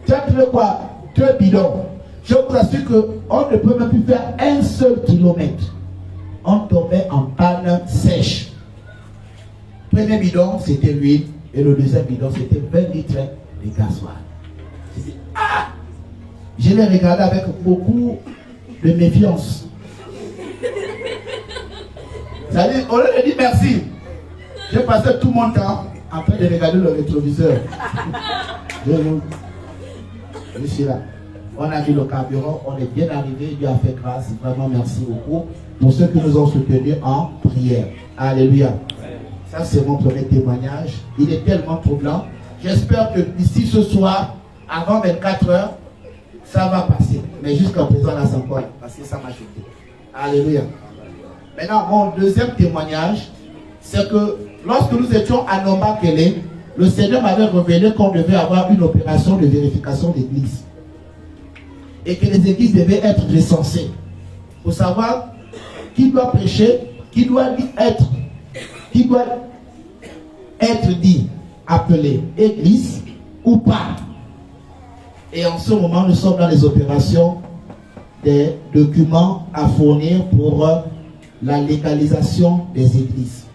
Tu as trouvé quoi? 2 bidons. Je vous assure qu'on ne peut même plus faire un seul kilomètre. On tombait en panne sèche. Le premier bidon, c'était l'huile. Et le deuxième bidon, c'était 20 litres de gasoil. J'ai dit, ah! Je l'ai regardé avec beaucoup de méfiance. Ça dit, au lieu de dire merci, j'ai passé tout mon temps en train de regarder le rétroviseur. Je suis là. On a mis le carburant, on est bien arrivé, Dieu a fait grâce. Vraiment merci beaucoup pour ceux qui nous ont soutenus en prière. Alléluia. Ça c'est mon premier témoignage. Il est tellement troublant. J'espère que d'ici ce soir, avant 24 heures, ça va passer. Mais jusqu'à présent, là, c'est encore parce que ça m'a choqué. Alléluia. Maintenant, mon deuxième témoignage, c'est que lorsque nous étions à Nomba-Kele, le Seigneur m'avait révélé qu'on devait avoir une opération de vérification d'église. Et que les églises devaient être recensées. Pour savoir qui doit prêcher, qui doit être dit, appelé église ou pas. Et en ce moment, nous sommes dans les opérations des documents à fournir pour la légalisation des églises.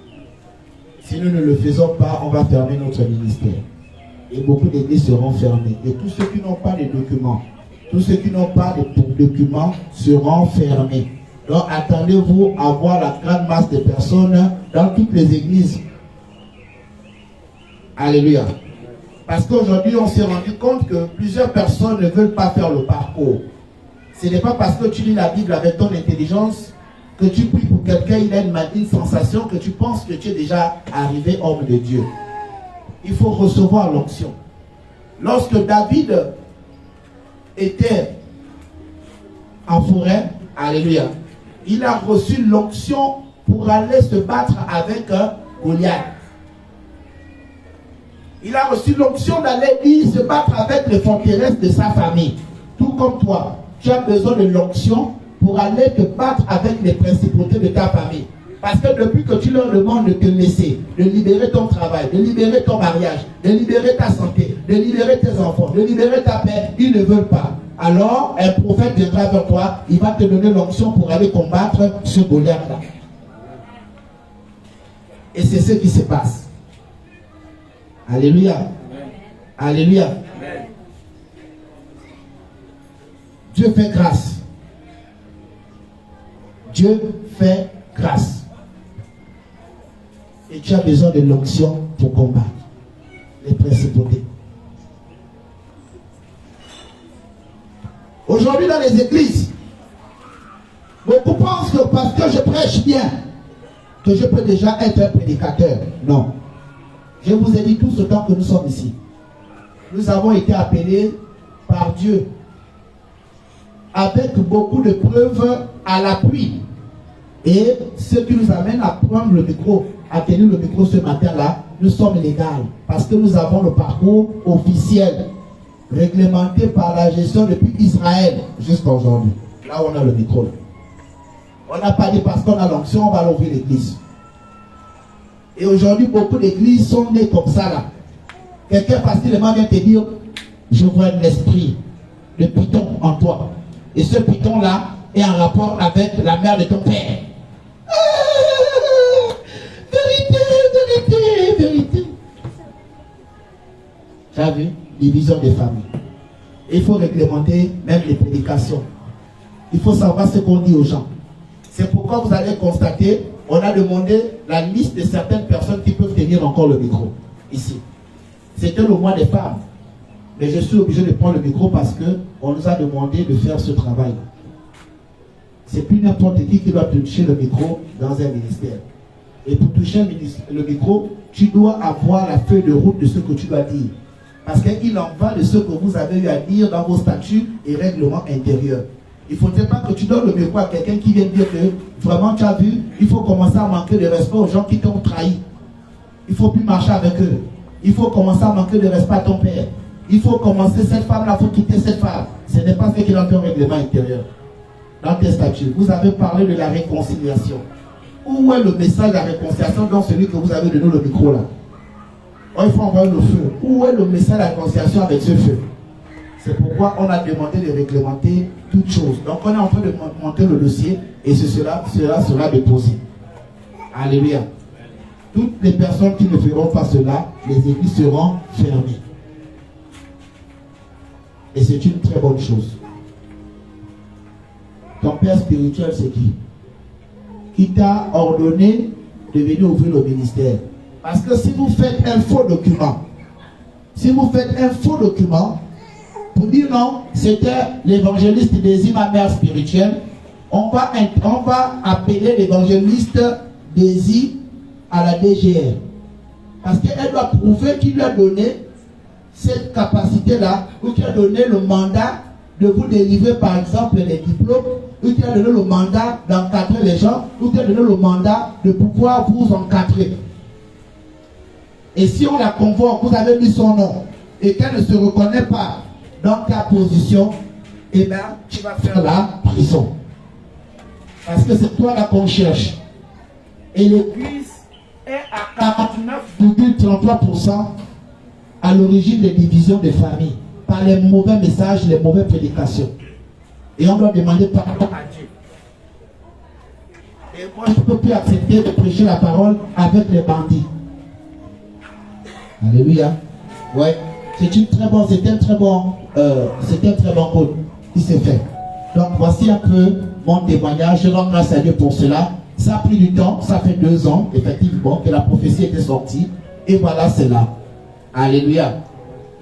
Si nous ne le faisons pas, on va fermer notre ministère. Et beaucoup d'églises seront fermées. Et tous ceux qui n'ont pas de documents, seront fermés. Donc attendez-vous à voir la grande masse de personnes dans toutes les églises. Alléluia. Parce qu'aujourd'hui, on s'est rendu compte que plusieurs personnes ne veulent pas faire le parcours. Ce n'est pas parce que tu lis la Bible avec ton intelligence que tu pries pour quelqu'un, il a une sensation que tu penses que tu es déjà arrivé homme de Dieu. Il faut recevoir l'onction. Lorsque David était en forêt, alléluia, il a reçu l'onction pour aller se battre avec Goliath. Il a reçu l'onction d'aller se battre avec les forteresses de sa famille. Tout comme toi, tu as besoin de l'onction pour aller te battre avec les principautés de ta famille. Parce que depuis que tu leur demandes de te laisser, de libérer ton travail, de libérer ton mariage, de libérer ta santé, de libérer tes enfants, de libérer ta paix, ils ne veulent pas. Alors, un prophète viendra vers toi, il va te donner l'onction pour aller combattre ce Goliath-là. Et c'est ce qui se passe. Alléluia. Alléluia. Dieu fait grâce. Dieu fait grâce. Et tu as besoin de l'onction pour combattre les principautés. Aujourd'hui dans les églises, beaucoup pensent que parce que je prêche bien, que je peux déjà être un prédicateur. Non. Je vous ai dit tout ce temps que nous sommes ici. Nous avons été appelés par Dieu avec beaucoup de preuves à l'appui. Et ce qui nous amène à prendre le micro, à tenir le micro ce matin-là, nous sommes légaux. Parce que nous avons le parcours officiel, réglementé par la gestion depuis Israël jusqu'à aujourd'hui. Là, on a le micro. On n'a pas dit parce qu'on a l'onction, on va l'ouvrir l'église. Et aujourd'hui, beaucoup d'églises sont nées comme ça là. Quelqu'un facilement vient te dire, je vois un esprit de python en toi. Et ce python-là est en rapport avec la mère de ton père. Vérité. Tu as vu? Division des familles. Il faut réglementer même les prédications. Il faut savoir ce qu'on dit aux gens. C'est pourquoi vous allez constater, on a demandé la liste de certaines personnes qui peuvent tenir encore le micro. Ici. C'était le mois des femmes. Mais je suis obligé de prendre le micro parce qu'on nous a demandé de faire ce travail. C'est plus n'importe qui doit toucher le micro dans un ministère. Et pour toucher le micro, tu dois avoir la feuille de route de ce que tu dois dire. Parce qu'il en va de ce que vous avez eu à dire dans vos statuts et règlements intérieurs. Il ne faudrait pas que tu donnes le micro à quelqu'un qui vient dire que vraiment tu as vu, il faut commencer à manquer de respect aux gens qui t'ont trahi. Il ne faut plus marcher avec eux. Il faut commencer à manquer de respect à ton père. Il faut commencer cette femme-là, il faut quitter cette femme. Ce n'est pas ce qui est dans ton règlement intérieur. Dans tes statuts, vous avez parlé de la réconciliation. Où est le message de la réconciliation dans celui que vous avez donné le micro là? Oh, il faut envoyer le feu. Où est le message de la réconciliation avec ce feu? C'est pourquoi on a demandé de réglementer toutes choses. Donc on est en train de monter le dossier et cela sera déposé. Alléluia. Toutes les personnes qui ne feront pas cela, les églises seront fermées. Et c'est une très bonne chose. Ton père spirituel, c'est qui t'a ordonné de venir ouvrir le ministère. Parce que si vous faites un faux document, pour dire non, c'était l'évangéliste Désir, ma mère spirituelle, on va appeler l'évangéliste Désir à la DGR. Parce qu'elle doit prouver qu'il lui a donné cette capacité-là, ou qu'il a donné le mandat de vous délivrer par exemple les diplômes, ou qu'il a donné le mandat d'encadrer les gens, ou qu'il a donné le mandat de pouvoir vous encadrer. Et si on la convoque, vous avez mis son nom, et qu'elle ne se reconnaît pas dans ta position, eh bien, tu vas faire la prison. Parce que c'est toi là qu'on cherche. Et l'église est à 49,33% à l'origine des divisions des familles, par les mauvais messages, les mauvaises prédications. Et on doit demander pardon à Dieu. Et moi, je ne peux plus accepter de prêcher la parole avec les bandits. Alléluia. Ouais. C'était un très bon code qui s'est fait. Donc voici un peu mon témoignage. Je rends grâce à Dieu pour cela. Ça a pris du temps. Ça fait 2 ans, effectivement, que la prophétie était sortie. Et voilà, c'est là. Alléluia.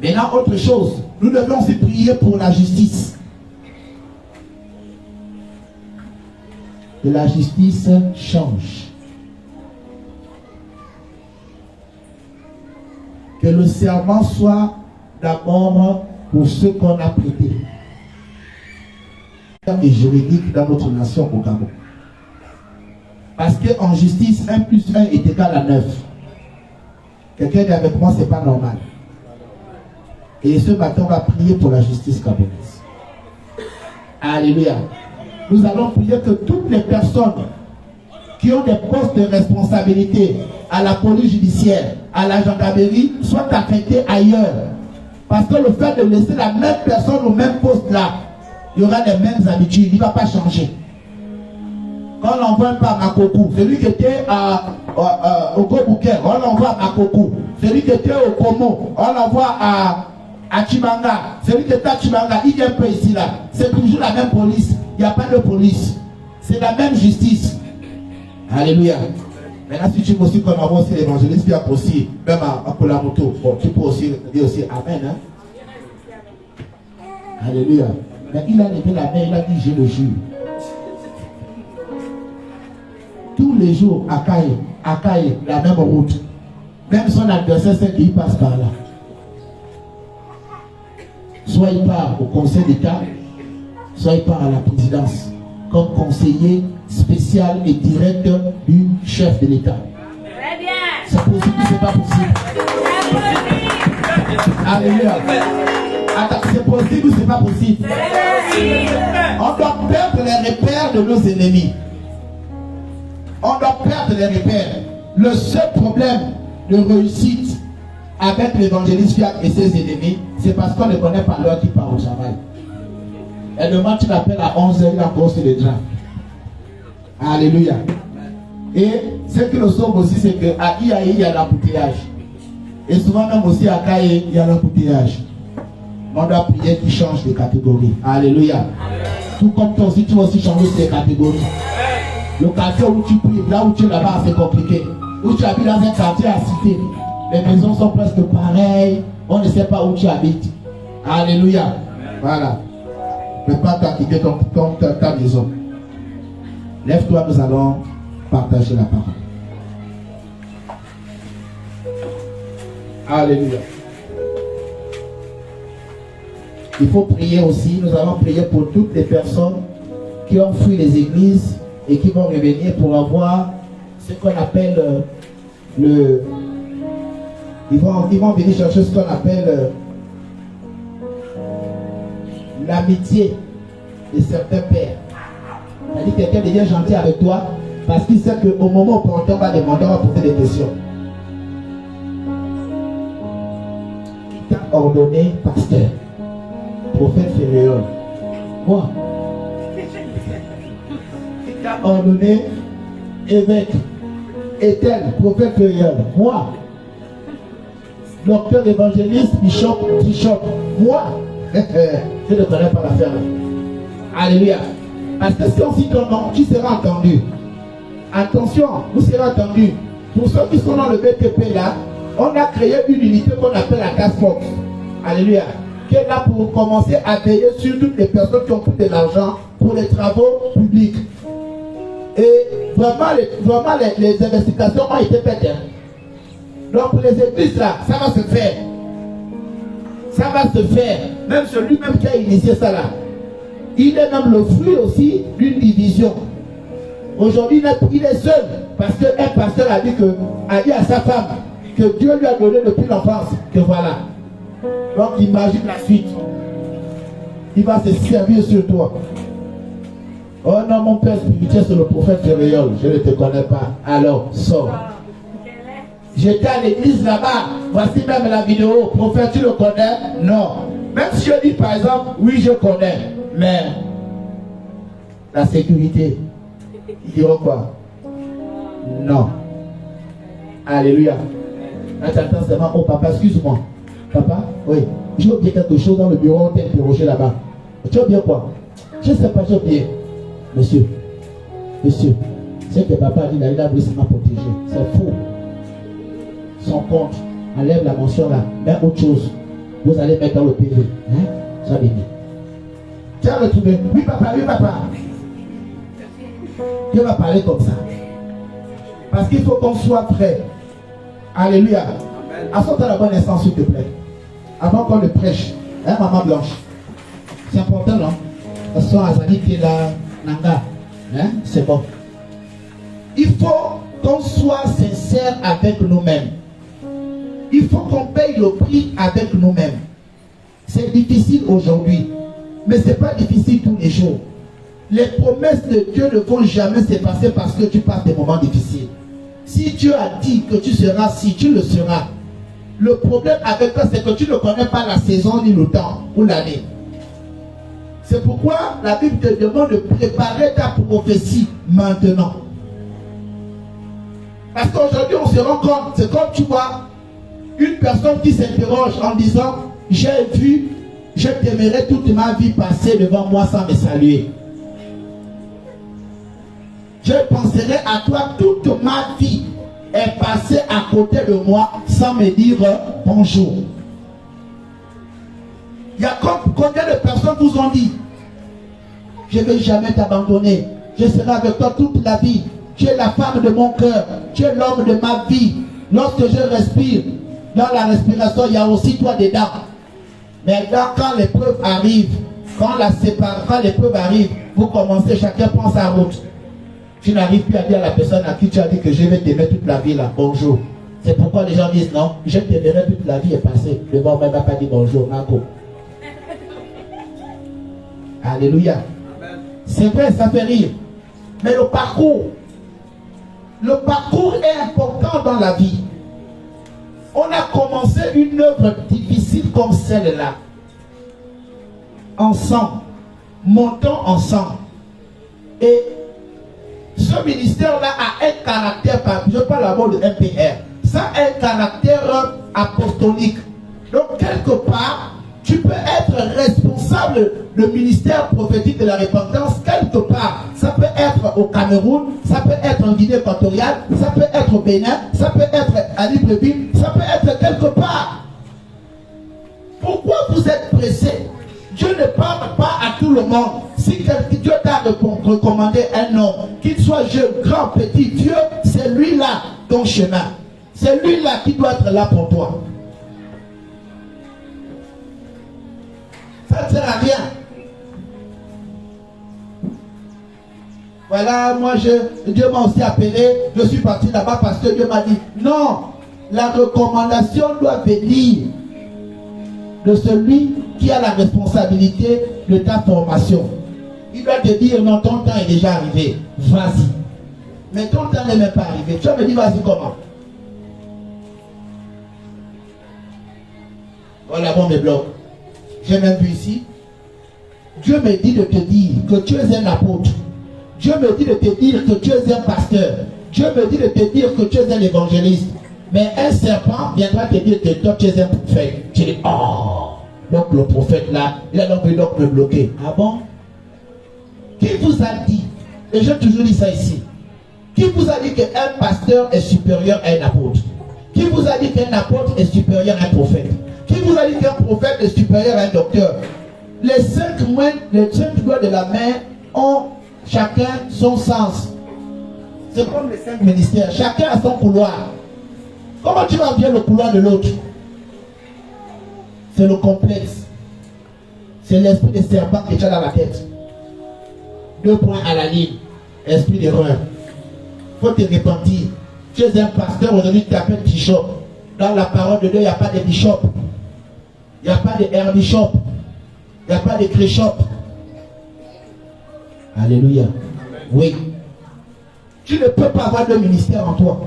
Maintenant, autre chose. Nous devons aussi prier pour la justice. Que la justice change. Que le serment soit d'abord pour ceux qu'on a prêtés. Et juridique dans notre nation au Gabon. Parce qu'en justice, 1 plus 1 est égal à 9. Quelqu'un dit avec moi, c'est pas normal. Et ce matin, on va prier pour la justice gabonaise. Alléluia. Nous allons prier que toutes les personnes qui ont des postes de responsabilité à la police judiciaire, à la gendarmerie, soient affectées ailleurs. Parce que le fait de laisser la même personne au même poste là, il y aura les mêmes habitudes, il ne va pas changer. Quand on l'envoie pas à Makokou, celui qui était au Gobouké, on l'envoie à Makokou. Celui qui était au Komo, on l'envoie à Chibanga. Celui qui était à Chibanga, il vient un peu ici là. C'est toujours la même police, il n'y a pas de police. C'est la même justice. Alléluia. Maintenant, si tu veux aussi qu'on envoie aussi l'évangéliste qui a aussi, même à Kolamoto, bon, tu peux aussi dire aussi Amen. Hein? Alléluia. Mais il a levé la main, il a dit, je le jure. Tous les jours, à Kaye, la même route. Même son adversaire sait qu'il passe par là. Soit il part au conseil d'État, soit il part à la présidence, comme conseiller spécial et direct du chef de l'État. Très bien. C'est possible ou c'est pas possible? Alléluia. Attends, c'est possible ou c'est pas possible? On doit perdre les repères de nos ennemis. On doit perdre les repères. Le seul problème de réussite avec l'évangéliste Fiat et ses ennemis, c'est parce qu'on ne connaît pas l'heure qui part au travail. Et le match l'appelle à 11h, il a encore sur les draps. Alléluia. Et ce que nous sommes aussi, c'est qu'à Iaï, il y a l'embouteillage. Et souvent même aussi à Kaye, il y a l'embouteillage. On doit prier qu'il change de catégorie. Alléluia. Tout comme toi aussi, tu vas aussi changer de catégorie. Le quartier où tu pries, là où tu es là-bas, c'est compliqué. Où tu habites dans un quartier à cité, les maisons sont presque pareilles. On ne sait pas où tu habites. Alléluia. Voilà. Ne pas quitter ta maison. Lève-toi, nous allons partager la parole. Alléluia. Il faut prier aussi. Nous allons prier pour toutes les personnes qui ont fui les églises et qui vont revenir pour avoir ce qu'on appelle ils vont venir chercher ce qu'on appelle l'amitié de certains pères. C'est-à-dire que quelqu'un devient gentil avec toi parce qu'il sait qu'au moment où on va demander, on va poser des questions. Qui t'a ordonné pasteur, prophète Féréol? Moi. Qui t'a ordonné évêque, Étel, prophète Féréol? Moi. Docteur évangéliste, bishop, moi. Je ne connais pas l'affaire. Alléluia. Parce que si on cite ton nom, tu seras entendu. Attention, vous serez entendu. Pour ceux qui sont dans le BTP là, on a créé une unité qu'on appelle la Task Force. Alléluia. Qui est là pour commencer à veiller sur toutes les personnes qui ont pris de l'argent pour les travaux publics. Et vraiment les investigations ont été faites. Donc pour les églises là, ça va se faire. Ça va se faire. Même celui-même qui a initié ça là. Il est même le fruit aussi d'une division. Aujourd'hui, il est seul. Parce qu'un pasteur a dit à sa femme que Dieu lui a donné depuis l'enfance. Que voilà. Donc imagine la suite. Il va se servir sur toi. Oh non, mon père spirituel, c'est le prophète Féréol. Je ne te connais pas. Alors, sors. J'étais à l'église là-bas. Voici même la vidéo. Prophète, tu le connais? Non. Même si je dis par exemple, oui, je connais. Mais la sécurité, ils diront quoi? Non. Alléluia. Attends seulement. Oh papa, excuse-moi. Papa, oui. J'ai oublié quelque chose dans le bureau, on t'a interrogé là-bas. Tu as oublié quoi? Je ne sais pas, j'ai oublié. Monsieur, c'est que papa a dit là, il a voulu seulement protéger. C'est faux. Son compte, enlève la mention là, mets autre chose. Vous allez mettre dans le PV. Hein? Sois béni. Tu as retrouvé. Oui papa. Dieu va parler comme ça. Parce qu'il faut qu'on soit prêt. Alléluia. Assois-toi à la bonne instance s'il te plaît. Avant qu'on le prêche. Hein, maman blanche. C'est important, non? Assois à Zani qui est là, Nanga. Hein? C'est bon. Il faut qu'on soit sincère avec nous-mêmes. Il faut qu'on paye le prix avec nous-mêmes. C'est difficile aujourd'hui. Mais ce n'est pas difficile tous les jours. Les promesses de Dieu ne vont jamais se passer parce que tu passes des moments difficiles. Si Dieu a dit que tu seras ci, tu le seras. Le problème avec toi, c'est que tu ne connais pas la saison ni le temps ou l'année. C'est pourquoi la Bible te demande de préparer ta prophétie maintenant. Parce qu'aujourd'hui, on se rend compte, c'est comme tu vois, une personne qui s'interroge en disant, j'ai vu, je t'aimerais toute ma vie passer devant moi sans me saluer. Je penserai à toi toute ma vie est passée à côté de moi sans me dire bonjour. Il y a combien de personnes vous ont dit, je ne vais jamais t'abandonner, je serai avec toi toute la vie, tu es la femme de mon cœur, tu es l'homme de ma vie. Lorsque je respire, dans la respiration, il y a aussi toi dedans. Mais quand l'épreuve arrive, quand l'épreuve arrive, vous commencez, chacun prend sa route. Tu n'arrives plus à dire à la personne à qui tu as dit que je vais t'aimer toute la vie là, bonjour. C'est pourquoi les gens disent non, je t'aimerai toute la vie est passée. Devant moi, il ne va pas dire bonjour, Marco. Alléluia. C'est vrai, ça fait rire. Mais le parcours est important dans la vie. On a commencé une œuvre difficile comme celle-là. Ensemble. Montons ensemble. Et ce ministère-là a un caractère, je parle d'abord de MPR, ça a un caractère apostolique. Donc quelque part, tu peux être responsable du ministère prophétique de la repentance quelque part. Ça peut être au Cameroun, ça peut être en Guinée équatoriale, ça peut être au Bénin, ça peut être à Libreville, ça peut être quelque part. Pourquoi vous êtes pressés? Dieu ne parle pas à tout le monde. Si Dieu t'a recommandé un homme, qu'il soit jeune, grand, petit, vieux, c'est lui-là ton chemin. C'est lui-là qui doit être là pour toi. ça ne sert à rien. Voilà, moi, Dieu m'a aussi appelé, je suis parti là-bas parce que Dieu m'a dit, non, la recommandation doit venir de celui qui a la responsabilité de ta formation. Il doit te dire, non, ton temps est déjà arrivé, vas-y. Mais ton temps n'est même pas arrivé. Tu vas me dire, vas-y, comment? Voilà, bon, mes blocs. J'ai même vu ici. Dieu me dit de te dire que tu es un apôtre. Dieu me dit de te dire que tu es un pasteur. Dieu me dit de te dire que tu es un évangéliste. Mais un serpent viendra te dire que toi tu es un prophète. Tu dis, oh, donc le prophète là, il a donc me bloquer. Ah bon? Qui vous a dit, et j'ai toujours dit ça ici, qui vous a dit qu'un pasteur est supérieur à un apôtre? Qui vous a dit qu'un apôtre est supérieur à un prophète? Qui vous a dit qu'un prophète est supérieur à un docteur? Les 5 doigts de la main ont chacun son sens. C'est comme les 5 ministères. Chacun a son couloir. Comment tu vas bien le couloir de l'autre? C'est le complexe. C'est l'esprit de serpent que tu as dans la tête. 2 points à la ligne. Esprit d'erreur. Il faut te repentir. Tu es un pasteur, aujourd'hui tu t'appelles bishop. Dans la parole de Dieu, il n'y a pas de bishop. Il n'y a pas de air bishop. Il n'y a pas de créchop. Alléluia. Oui. Tu ne peux pas avoir de ministère en toi.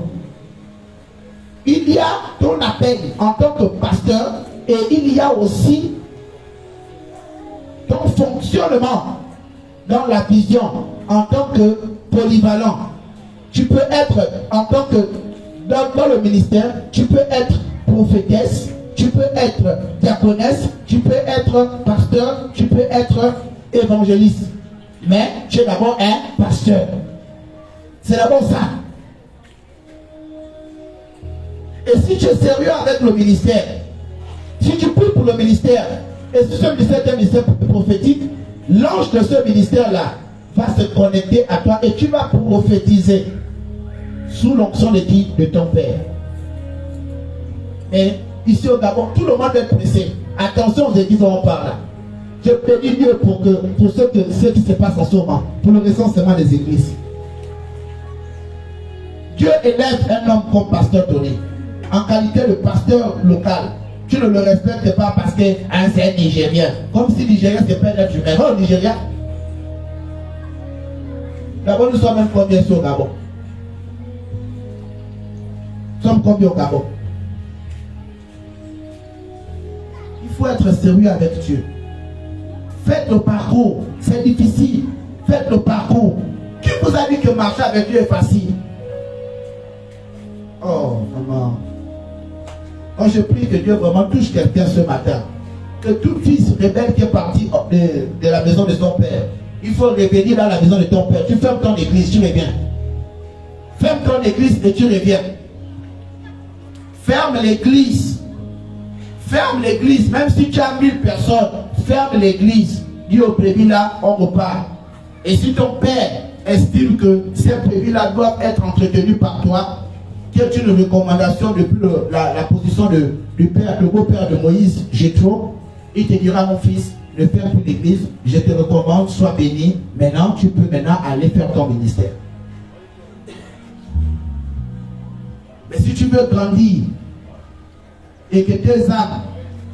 Il y a ton appel en tant que pasteur et il y a aussi ton fonctionnement dans la vision en tant que polyvalent. Tu peux être en tant que dans le ministère, tu peux être prophétesse, tu peux être diaconesse, tu peux être pasteur, tu peux être évangéliste. Mais tu es d'abord un pasteur. C'est d'abord ça. Et si tu es sérieux avec le ministère, si tu pries pour le ministère, et si ce ministère est un ministère prophétique, l'ange de ce ministère-là va se connecter à toi et tu vas prophétiser sous l'onction de ton Père. Et ici au Gabon, tout le monde est pressé. Attention aux églises où on parle. Je bénis Dieu pour ce qui se passe en ce moment, pour le recensement des églises. Dieu élève un homme comme pasteur Tony, en qualité de pasteur local. Tu ne le respectes pas parce que c'est un Nigérien. Comme si Nigeria c'est pas un être humain. Oh, Nigeria. D'abord, nous sommes même combien ici au Gabon? Nous sommes combien au Gabon? Il faut être sérieux avec Dieu. Faites le parcours. C'est difficile. Faites le parcours. Qui vous a dit que marcher avec Dieu est facile? Oh, maman. Quand je prie que Dieu vraiment touche quelqu'un ce matin, que tout fils rebelle qui est parti de la maison de son père, il faut revenir dans la maison de ton père. Tu fermes ton église, tu reviens. Ferme ton église et tu reviens. Ferme l'église. Ferme l'église, même si tu as 1000 personnes, ferme l'église. Dis au prévu là, on repart. Et si ton père estime que ces prévus là doivent être entretenus par toi, qui est une recommandation depuis la position du père, le beau-père de Moïse, Jétro, il te dira, mon fils, ne ferme plus l'église, je te recommande, sois béni. Maintenant, tu peux aller faire ton ministère. Mais si tu veux grandir et que tes âmes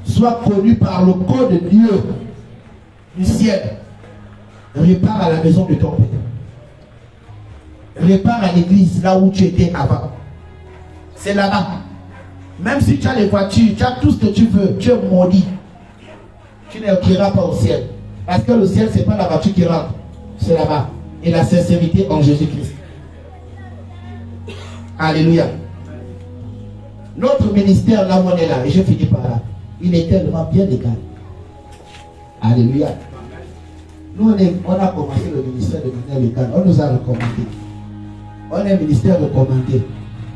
soient connues par le code de Dieu du ciel, repars à la maison de ton père. Repars à l'église, là où tu étais avant. C'est là-bas. Même si tu as les voitures, tu as tout ce que tu veux, tu es maudit. Tu n'iras pas au ciel. Parce que le ciel, ce n'est pas la voiture qui rentre. C'est là-bas. Et la sincérité en Jésus-Christ. Alléluia. Notre ministère, là où on est là, et je finis par là, il est tellement bien légal. Alléluia. Nous, on a commencé le ministère de ministère légal. On nous a recommandé. On est un ministère recommandé.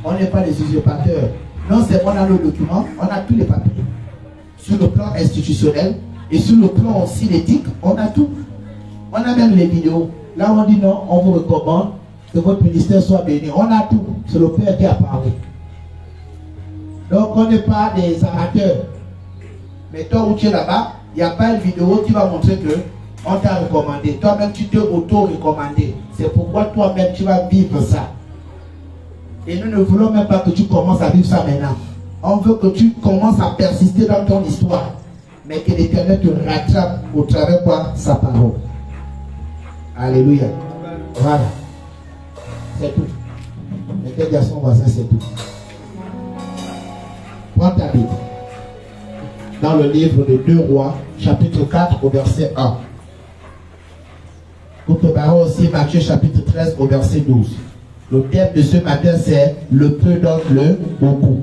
On n'est pas des usurpateurs. Non seulement on a nos documents, on a tous les papiers. Sur le plan institutionnel et sur le plan aussi d'éthique, on a tout. On a même les vidéos. Là, on dit non, on vous recommande que votre ministère soit béni. On a tout. C'est le Père qui a parlé. Donc, on n'est pas des amateurs. Mais toi où tu es là-bas, Il n'y a pas une vidéo qui va montrer que on t'a recommandé. Toi-même, tu t'es auto-recommandé. C'est pourquoi toi-même, tu vas vivre ça. Et nous ne voulons même pas que tu commences à vivre ça maintenant. On veut que tu commences à persister dans ton histoire. Mais que l'Éternel te rattrape au travers de sa parole. Alléluia. Voilà. C'est tout. Mettez dire à son voisin, c'est tout. Prends ta Bible. Dans le livre de 2 Rois, chapitre 4 au verset 1. Vous préparez aussi Matthieu chapitre 13 au verset 12. Le thème de ce matin c'est le peu donne le beaucoup.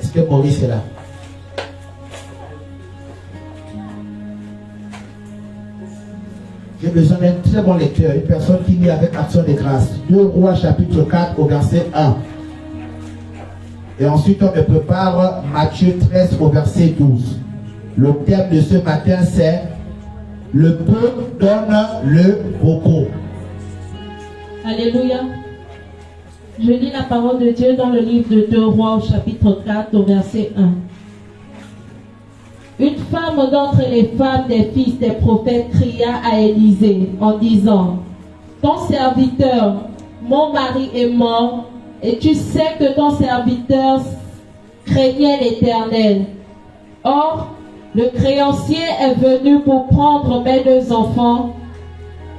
Est-ce que Maurice est là? J'ai besoin d'un très bon lecteur, une personne qui lit avec action de grâce. 2 Rois chapitre 4 au verset 1. Et ensuite on me prépare Matthieu 13 au verset 12. Le thème de ce matin c'est le peu donne le beaucoup. Alléluia. Je lis la parole de Dieu dans le livre de 2 Rois au chapitre 4 au verset 1. Une femme d'entre les femmes des fils des prophètes cria à Élisée en disant: ton serviteur, mon mari est mort, et tu sais que ton serviteur craignait l'Éternel. Or, le créancier est venu pour prendre mes 2 enfants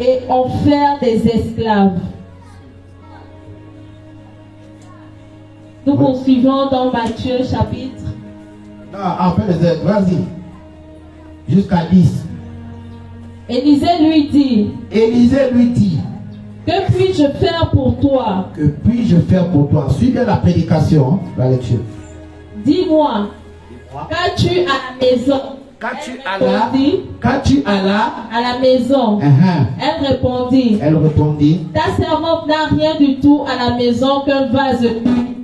et en faire des esclaves. Nous poursuivons dans Matthieu chapitre. Non, en fait, vas-y. Jusqu'à 10. Élisée lui dit: que puis-je faire pour toi? Que puis-je faire pour toi? Suivez la prédication, la lecture. Dis-moi, qu'as-tu à la maison? Qu'as-tu à la maison? Elle répondit: ta servante n'a rien du tout à la maison qu'un vase nu.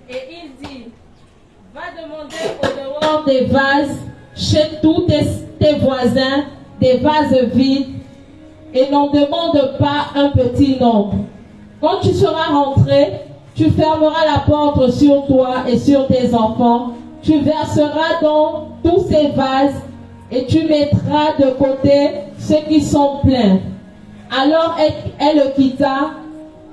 Et il dit: va demander au dehors des vases chez tous tes voisins des vases vides, et n'en demande pas un petit nombre. Quand tu seras rentré, tu fermeras la porte sur toi et sur tes enfants. Tu verseras dans tous ces vases et tu mettras de côté ceux qui sont pleins. Alors elle le quitta.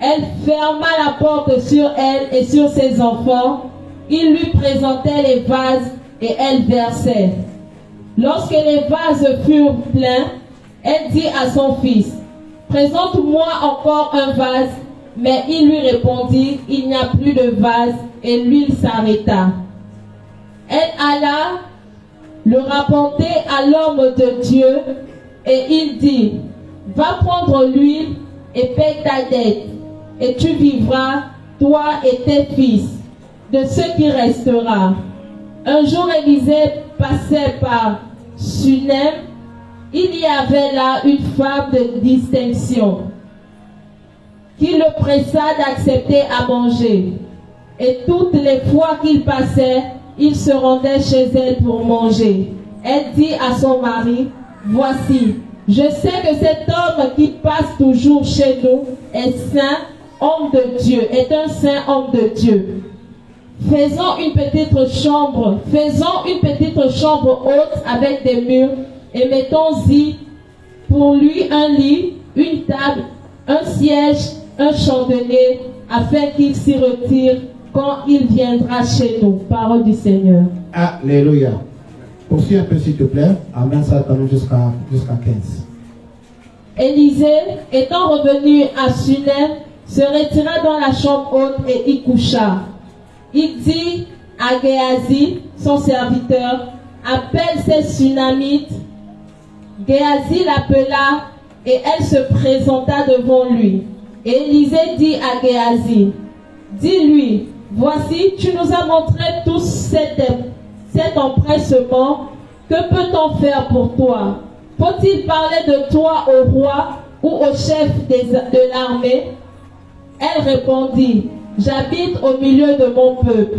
Elle ferma la porte sur elle et sur ses enfants. Il lui présentait les vases et elle versait. Lorsque les vases furent pleins, elle dit à son fils: présente-moi encore un vase. Mais il lui répondit: il n'y a plus de vase, et l'huile s'arrêta. Elle alla le rapporter à l'homme de Dieu, et il dit: va prendre l'huile et paye ta dette, et tu vivras, toi et tes fils, de ce qui restera. Un jour, Élisée passait par Sunem. Il y avait là une femme de distinction qui le pressa d'accepter à manger. Et toutes les fois qu'il passait, il se rendait chez elle pour manger. Elle dit à son mari: voici, je sais que cet homme qui passe toujours chez nous est saint homme de Dieu, est un saint homme de Dieu. Faisons une petite chambre haute avec des murs, et mettons-y pour lui un lit, une table, un siège, un chandelier, afin qu'il s'y retire quand il viendra chez nous. Parole du Seigneur. Alléluia. Poursuis un peu s'il te plaît. Amen, ça va jusqu'à 15. Élisée, étant revenu à Sunem, se retira dans la chambre haute et y coucha. Il dit à Géasi, son serviteur: appelle ces Sunamites. Géasi l'appela et elle se présenta devant lui. Et Élisée dit à Géasi: dis-lui, voici, tu nous as montré tous cet empressement. Que peut-on faire pour toi? Faut-il parler de toi au roi ou au chef de l'armée? Elle répondit: j'habite au milieu de mon peuple.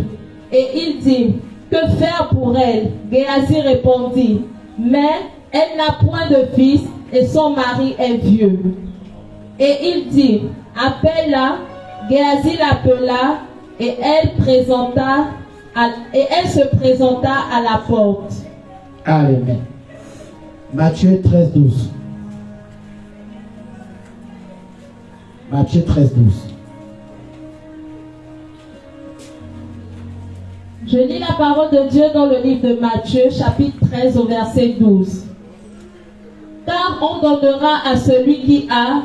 Et il dit: que faire pour elle? Géasi répondit: mais elle n'a point de fils et son mari est vieux. Et il dit: appelle-la. Géasi l'appela et elle présenta et elle se présenta à la porte. Amen. Matthieu 13, 12. Matthieu 13, 12. Je lis la parole de Dieu dans le livre de Matthieu, chapitre 13, au verset 12. Car on donnera à celui qui a,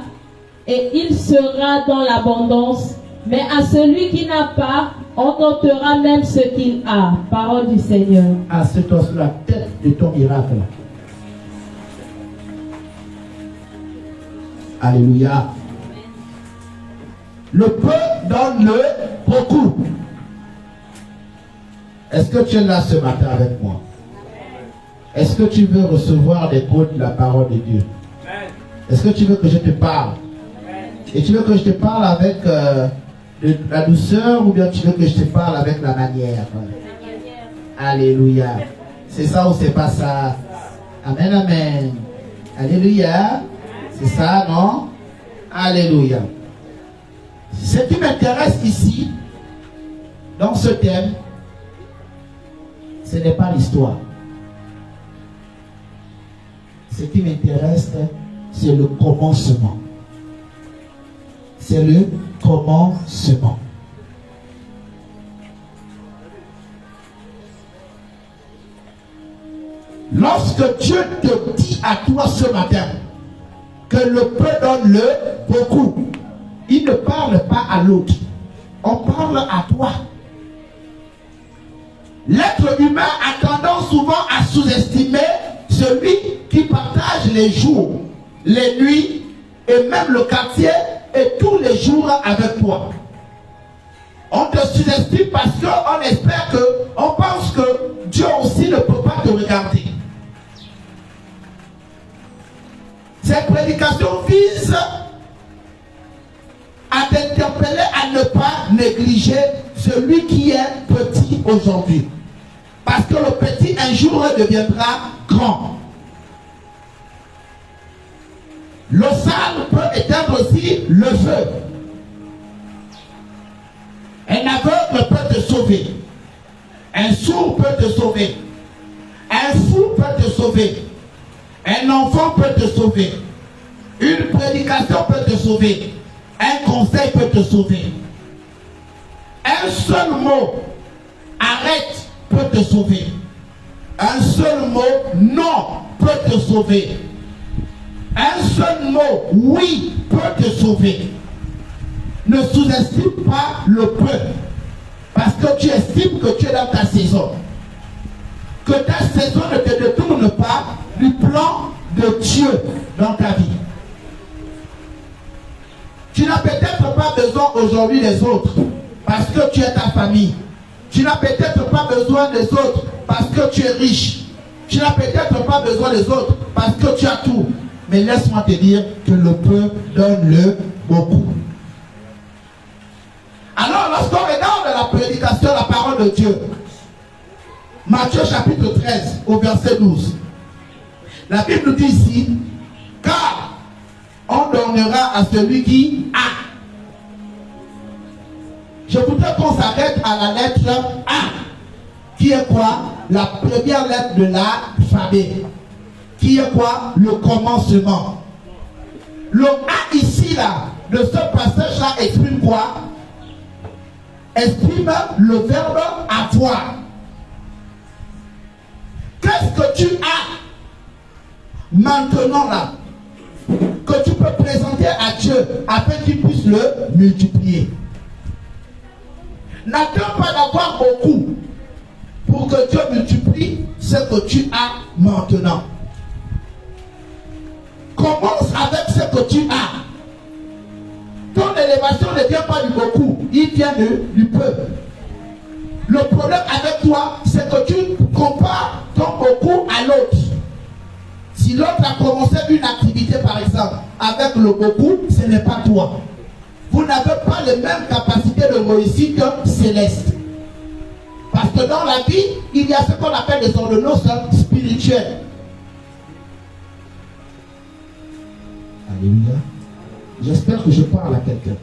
et il sera dans l'abondance, mais à celui qui n'a pas, on ôtera même ce qu'il a. Parole du Seigneur. Assieds-toi sur la tête de ton miracle. Alléluia. Le peu donne-le beaucoup. Est-ce que tu es là ce matin avec moi? Est-ce que tu veux recevoir des mots de la parole de Dieu? Est-ce que tu veux que je te parle? Et tu veux que je te parle avec de la douceur ou bien tu veux que je te parle avec la manière? Alléluia. C'est ça ou c'est pas ça? Amen, amen. Alléluia. C'est ça, non? Alléluia. Ce qui m'intéresse ici, dans ce thème, ce n'est pas l'histoire. Ce qui m'intéresse, c'est le commencement. C'est le commencement. Lorsque Dieu te dit à toi ce matin que le peu donne-le beaucoup, il ne parle pas à l'autre. On parle à toi. L'être humain a tendance souvent à sous-estimer celui qui partage les jours, les nuits et même le quartier et tous les jours avec toi. On te sous-estime parce qu'on espère on pense que Dieu aussi ne peut pas te regarder. Cette prédication vise à t'interpeller à ne pas négliger celui qui est petit aujourd'hui. Parce que le petit un jour deviendra grand. Le sale peut éteindre aussi le feu. Un aveugle peut te sauver. Un sourd peut te sauver. Un fou peut te sauver. Un enfant peut te sauver. Une prédication peut te sauver. Un conseil peut te sauver. Un seul mot, arrête, peut te sauver. Un seul mot, non, peut te sauver. Un seul mot, oui, peut te sauver. Ne sous-estime pas le peu. Parce que tu estimes que tu es dans ta saison. Que ta saison ne te détourne pas du plan de Dieu dans ta vie. Tu n'as peut-être pas besoin aujourd'hui des autres parce que tu es ta famille. Tu n'as peut-être pas besoin des autres parce que tu es riche. Tu n'as peut-être pas besoin des autres parce que tu as tout. Mais laisse-moi te dire que le peu donne-le beaucoup. Alors, lorsqu'on regarde la prédication, la parole de Dieu, Matthieu chapitre 13, au verset 12, la Bible dit ici, car on donnera à celui qui a. Je voudrais qu'on s'arrête à la lettre A, qui est quoi? La première lettre de l'alphabet. Qui est quoi? Le commencement. Le A ici, là, de ce passage-là, exprime quoi? Exprime le verbe avoir. Qu'est-ce que tu as maintenant là, que tu peux présenter à Dieu afin qu'il puisse le multiplier? N'attends pas d'avoir beaucoup pour que Dieu multiplie ce que tu as maintenant. Commence avec ce que tu as. Ton élévation ne vient pas du beaucoup, il vient du peu. Le problème avec toi, c'est que tu compares ton beaucoup à l'autre. Si l'autre a commencé une activité, par exemple, avec le beaucoup, ce n'est pas toi. Vous n'avez pas les mêmes capacités de réussite céleste. Parce que dans la vie, il y a ce qu'on appelle des ordonnances spirituelles. Alléluia. J'espère que je parle à quelqu'un.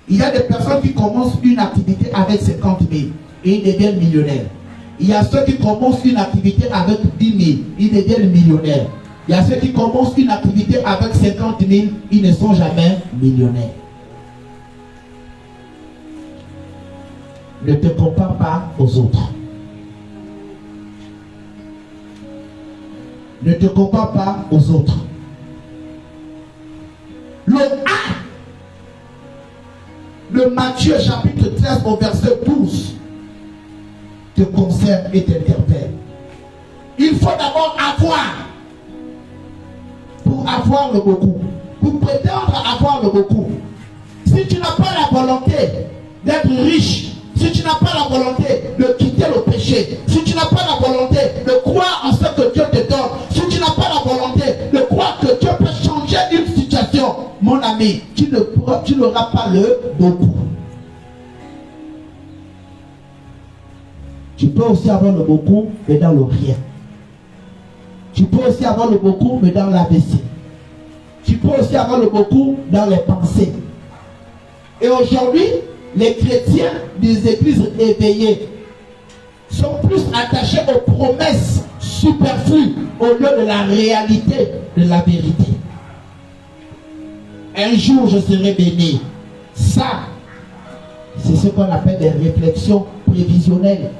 Il y a des personnes qui commencent une activité avec 50 000 et ils deviennent millionnaires. Il y a ceux qui commencent une activité avec 10 000, ils deviennent millionnaires. Il y a ceux qui commencent une activité avec 50 000, ils ne sont jamais millionnaires. Ne te compare pas aux autres. Ne te compare pas aux autres. Le A de Matthieu chapitre 13 au verset 12 te concerne et t'interpelle. Il faut d'abord avoir. Pour avoir le beaucoup. Pour prétendre avoir le beaucoup. Si tu n'as pas la volonté d'être riche, si tu n'as pas la volonté de quitter le péché, si tu n'as pas la volonté de croire en ce que Dieu te donne, si tu n'as pas la volonté de croire que Dieu peut changer une situation, mon ami, tu n'auras pas le beaucoup. Tu peux aussi avoir le beaucoup, mais dans le rien. Tu peux aussi avoir le beaucoup, mais dans l'AVC. Tu peux aussi avoir le beaucoup dans les pensées. Et aujourd'hui, les chrétiens des églises éveillées sont plus attachés aux promesses superflues au lieu de la réalité de la vérité. Un jour, je serai béni. Ça, c'est ce qu'on appelle des réflexions prévisionnelles.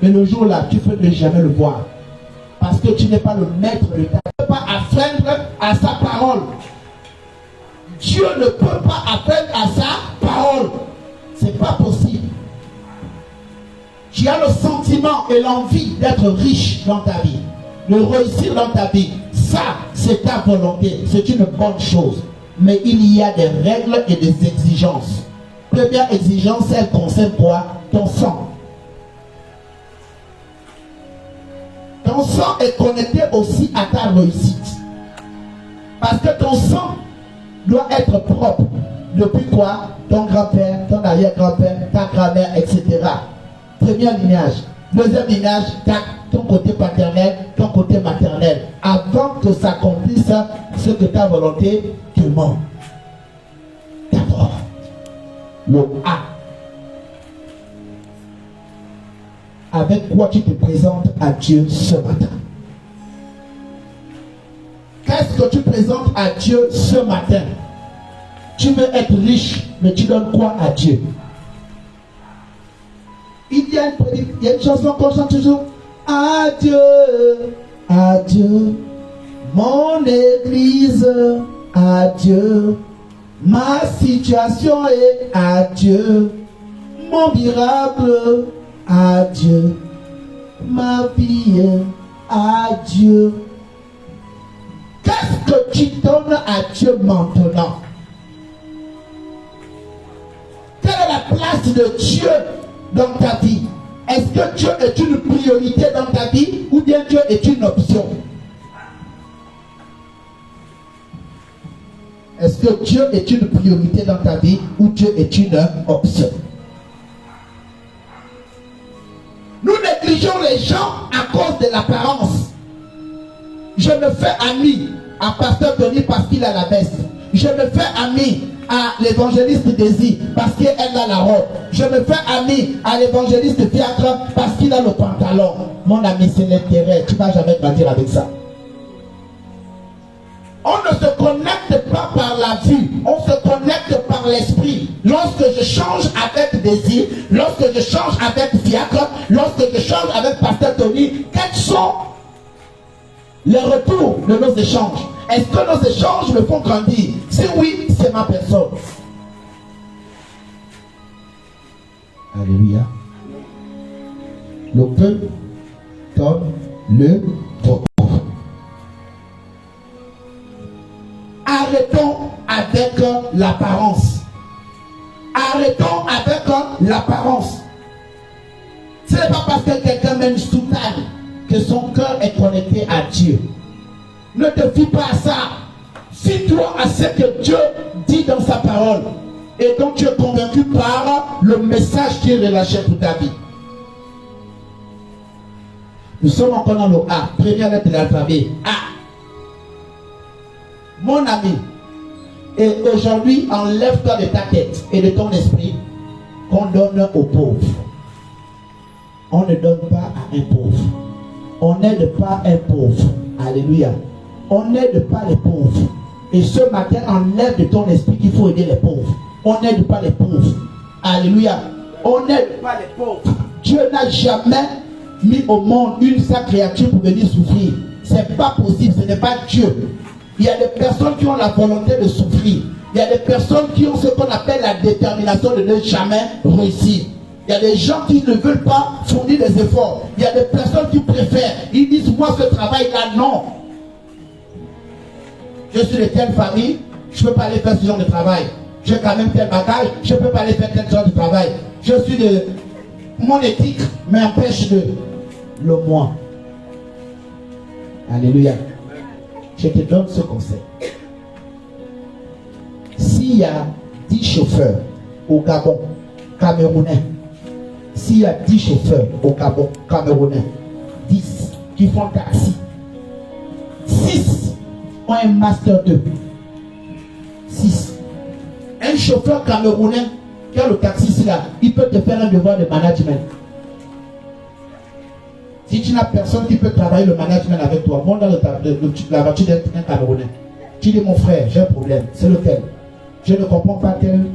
Mais le jour-là, tu peux ne jamais le voir. Parce que tu n'es pas le maître de ta vie. Tu ne peux pas affreindre à sa parole. Dieu ne peut pas affreindre à sa parole. C'est pas possible. Tu as le sentiment et l'envie d'être riche dans ta vie, de réussir dans ta vie. Ça, c'est ta volonté. C'est une bonne chose. Mais il y a des règles et des exigences. Première exigence, elle concerne quoi? Ton sang. Ton sang est connecté aussi à ta réussite. Parce que ton sang doit être propre. Depuis quoi? Ton grand-père, ton arrière-grand-père, ta grand-mère, etc. Premier lignage. Deuxième lignage, ton côté paternel, ton côté maternel. Avant que s'accomplisse ce que ta volonté te demande. D'abord, le A. Avec quoi tu te présentes à Dieu ce matin? Qu'est-ce que tu présentes à Dieu ce matin? Tu veux être riche, mais tu donnes quoi à Dieu? Il y a une chanson qu'on chante toujours. Adieu, adieu, mon église, adieu, ma situation est adieu, mon miracle, adieu, ma vie, adieu. Qu'est-ce que tu donnes à Dieu maintenant? Quelle est la place de Dieu dans ta vie? Est-ce que Dieu est une priorité dans ta vie ou bien Dieu est une option? Est-ce que Dieu est une priorité dans ta vie ou Dieu est une option? Nous négligeons les gens à cause de l'apparence. Je me fais ami à Pasteur Tony parce qu'il a la veste. Je me fais ami à l'évangéliste Désir parce qu'elle a la robe. Je me fais ami à l'évangéliste Fiacre parce qu'il a le pantalon. Mon ami, c'est l'intérêt. Tu ne vas jamais grandir avec ça. On ne se connecte pas par la vue. On se connecte par l'esprit. Lorsque je change avec Désir, lorsque je change avec Fiacre, lorsque je change avec Pasteur Tony, quels sont les retours de nos échanges? Est-ce que nos échanges me font grandir? Si oui, c'est ma personne. Alléluia. Le peu donne le beaucoup. Arrêtons avec l'apparence. Arrêtons avec l'apparence. Ce n'est pas parce que quelqu'un met une soutane que son cœur est connecté à Dieu. Ne te fie pas à ça. Fie-toi à ce que Dieu dit dans sa parole et dont tu es convaincu par le message qui est relâché pour ta vie. Nous sommes encore dans le A, première lettre de l'alphabet. A. Mon ami, Et aujourd'hui, enlève-toi de ta tête et de ton esprit qu'on donne aux pauvres. On ne donne pas à un pauvre. On n'aide pas un pauvre. Alléluia. On n'aide pas les pauvres. Et ce matin, enlève de ton esprit qu'il faut aider les pauvres. On n'aide pas les pauvres. Alléluia. On n'aide pas les pauvres. Dieu n'a jamais mis au monde une seule créature pour venir souffrir. C'est pas possible, ce n'est pas Dieu. Il y a des personnes qui ont la volonté de souffrir. Il y a des personnes qui ont ce qu'on appelle la détermination de ne jamais réussir. Il y a des gens qui ne veulent pas fournir des efforts. Il y a des personnes qui préfèrent. Ils disent, moi ce travail-là, non. Je suis de telle famille, je ne peux pas aller faire ce genre de travail. J'ai quand même tel bagage, je ne peux pas aller faire tel genre de travail. Je suis de... Mon éthique m'empêche de... Le moi. Alléluia. Je te donne ce conseil. S'il y a 10 chauffeurs au Gabon, Camerounais, s'il y a 10 chauffeurs au Gabon, Camerounais, 10 qui font taxi, 6 ont un master 2. 6. Un chauffeur camerounais qui a le taxi ici là, il peut te faire un devoir de management. Si tu n'as personne qui peut travailler le management avec toi, monte dans la voiture d'un Camerounais. Tu dis, mon frère, j'ai un problème. C'est lequel? Je ne comprends pas telle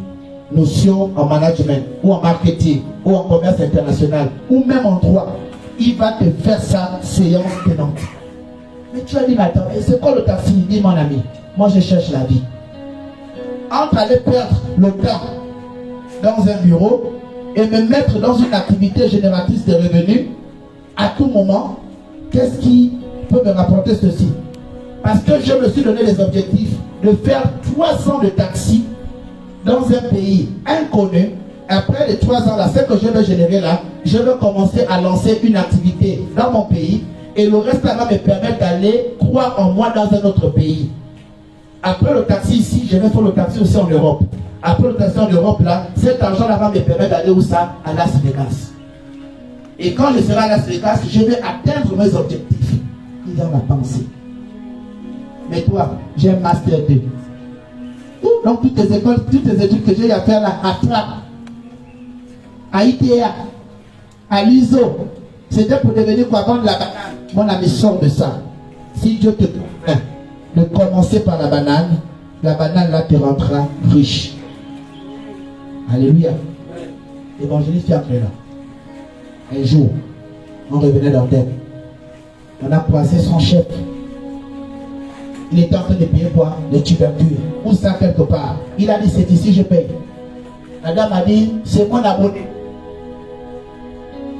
notion en management, ou en marketing, ou en commerce international, ou même en droit. Il va te faire ça séance tenante. Mais tu as dit, mais attends, c'est quoi le taxi? Dis, mon ami, moi je cherche la vie. Entre aller perdre le temps dans un bureau et me mettre dans une activité génératrice de revenus, à tout moment, qu'est-ce qui peut me rapporter ceci? Parce que je me suis donné les objectifs de faire 3 ans de taxi dans un pays inconnu. Après les 3 ans là, ce que je veux générer là, je veux commencer à lancer une activité dans mon pays et le reste là va me permettre d'aller croire en moi dans un autre pays. Après le taxi ici, je vais faire le taxi aussi en Europe. Après le taxi en Europe là, cet argent là va me permettre d'aller où ça? À Las Vegas. Et quand je serai à Las Vegas, je vais atteindre mes objectifs. Il y a ma pensée. Mais toi, j'ai un master 2. Donc toutes les écoles, toutes les études que j'ai à faire là, à Trapp, à ITA, à l'ISO, c'était pour devenir quoi? Vendre la banane. Mon ami, sort de ça. Si Dieu te convainc de commencer par la banane là te rendra riche. Alléluia. L'évangéliste Pierre est là. Un jour, on revenait d'Antenne. On a croisé son chef. Il était en train de payer quoi? Les tubercules. Ou ça quelque part. Il a dit, c'est ici, je paye. La dame a dit, c'est mon abonné.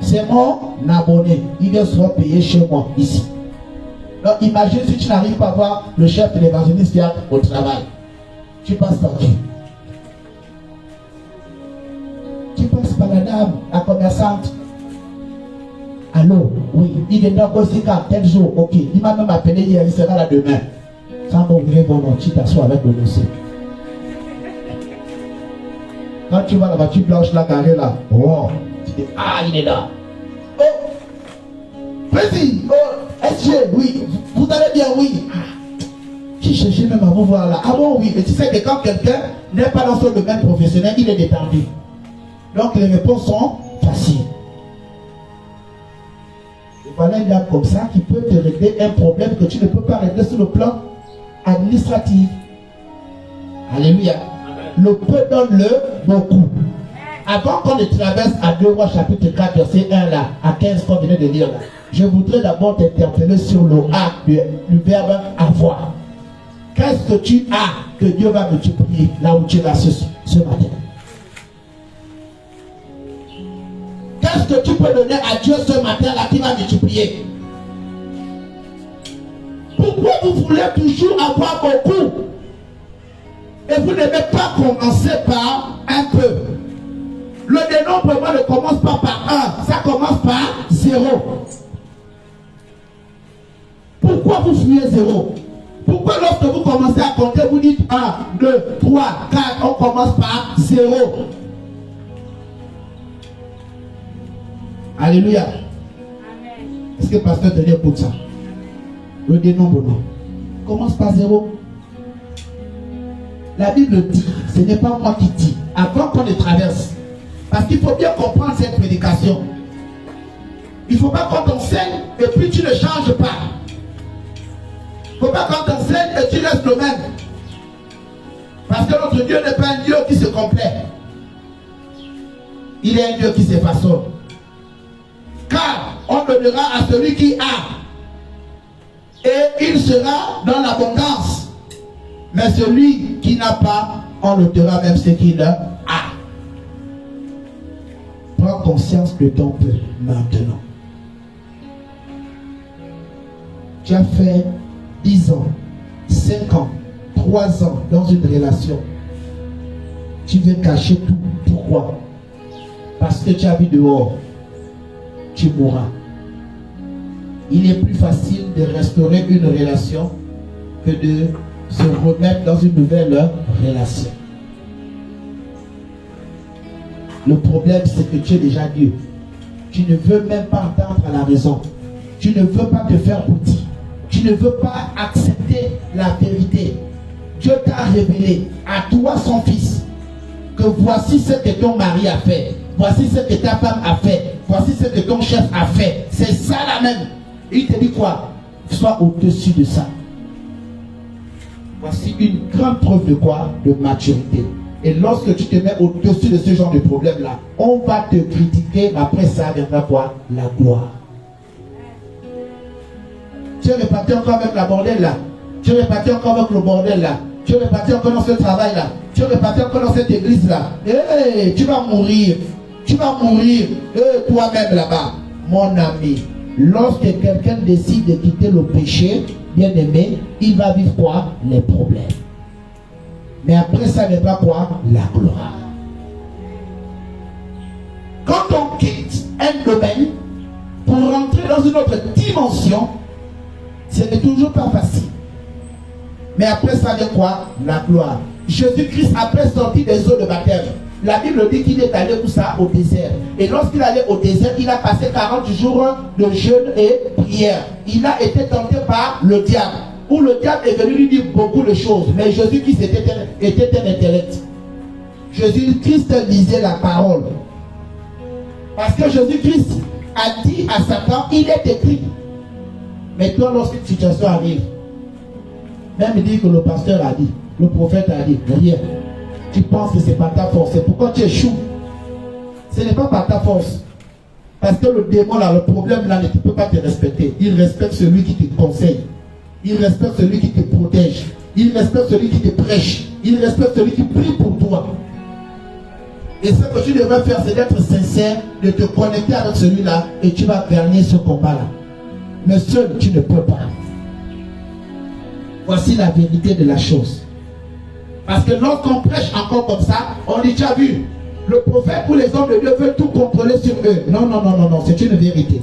C'est mon abonné. Il vient souvent payer chez moi, ici. Donc imagine si tu n'arrives pas à voir le chef de l'évangéliste Pierre au travail. Tu passes par qui? Tu passes par la dame, la commerçante. Allô, oui, il est dans Kosika, tel jour, ok. Il m'a même appelé hier, il sera là demain. Sans m'ouvrir vos noms, tu t'assois avec le dossier. Quand tu vois la voiture blanche là, garée là, oh, tu dis, ah, il est là. Oh, précis, oh, SG, oui, vous allez bien, oui. J'ai cherché même à vous voir là. Ah bon, oui, mais tu sais que quand quelqu'un n'est pas dans son domaine professionnel, il est détendu. Donc les réponses sont faciles. Voilà une dame comme ça qui peut te régler un problème que tu ne peux pas régler sur le plan administratif. Alléluia. Le peu donne-le beaucoup. Avant qu'on ne traverse à 2 Rois chapitre 4 verset 1 là, à 15 qu'on venait de lire là, je voudrais d'abord t'interpeller sur le A du verbe avoir. Qu'est-ce que tu as que Dieu va multiplier là où tu vas ce matin? Qu'est-ce que tu peux donner à Dieu ce matin là qui va multiplier? Pourquoi vous voulez toujours avoir beaucoup et vous n'aimez pas commencer par un peu? Le dénombrement ne commence pas par 1, ça commence par 0. Pourquoi vous fuyez 0? Pourquoi lorsque vous commencez à compter, vous dites 1, 2, 3, 4, on commence par 0? Alléluia. Est-ce que le pasteur te dit écoute ça? Le dénombrement commence par 0. La Bible dit, ce n'est pas moi qui dis, avant qu'on le traverse. Parce qu'il faut bien comprendre cette prédication. Il ne faut pas qu'on t'enseigne et puis tu ne changes pas. Il ne faut pas qu'on t'enseigne et tu restes le même. Parce que notre Dieu n'est pas un Dieu qui se complaît. Il est un Dieu qui se façonne. Car on donnera à celui qui a. Et il sera dans l'abondance. Mais celui qui n'a pas, on l'ôtera même ce qu'il a. Prends conscience de ton peu maintenant. Tu as fait 10 ans, 5 ans, 3 ans dans une relation. Tu veux cacher tout. Pourquoi? Parce que tu as vu dehors. Tu mourras. Il est plus facile de restaurer une relation que de se remettre dans une nouvelle relation. Le problème, c'est que tu es déjà Dieu. Tu ne veux même pas entendre la raison. Tu ne veux pas te faire petit. Tu ne veux pas accepter la vérité. Dieu t'a révélé à toi, son fils, que voici ce que ton mari a fait. Voici ce que ta femme a fait. Voici ce que ton chef a fait. C'est ça la même. Il te dit quoi? Sois au-dessus de ça. Voici une grande preuve de quoi? De maturité. Et lorsque tu te mets au-dessus de ce genre de problème-là, on va te critiquer, mais après ça viendra quoi? La gloire. Tu es réparti encore avec la bordel là. Tu es réparti encore avec le bordel là. Tu es réparti encore dans ce travail là. Tu es réparti encore dans cette église là. Hey, tu vas mourir. Tu vas mourir toi-même là-bas. Mon ami, lorsque quelqu'un décide de quitter le péché, bien aimé, il va vivre quoi? Les problèmes. Mais après ça n'est pas quoi? La gloire. Quand on quitte un domaine pour rentrer dans une autre dimension, ce n'est toujours pas facile. Mais après ça vient quoi? La gloire. Jésus-Christ, après sortir des eaux de baptême, la Bible dit qu'il est allé où ça? Au désert. Et lorsqu'il allait au désert, il a passé 40 jours de jeûne et prière. Il a été tenté par le diable. Où le diable est venu lui dire beaucoup de choses. Mais Jésus-Christ était un intellect. Jésus-Christ lisait la parole. Parce que Jésus-Christ a dit à Satan, il est écrit. Mais toi, lorsqu'une situation arrive, même dit que le pasteur a dit, le prophète a dit, rien. Tu penses que ce n'est pas ta force. C'est pourquoi tu échoues. Ce n'est pas par ta force. Parce que le démon là, le problème là, ne peut pas te respecter. Il respecte celui qui te conseille. Il respecte celui qui te protège. Il respecte celui qui te prêche. Il respecte celui qui prie pour toi. Et ce que tu devrais faire, c'est d'être sincère, de te connecter avec celui-là et tu vas gagner ce combat-là. Mais seul, tu ne peux pas. Voici la vérité de la chose. Parce que lorsqu'on prêche encore comme ça, on dit, tu as vu, le prophète ou les hommes de Dieu veulent tout contrôler sur eux. Non, non, non, non, non, c'est une vérité.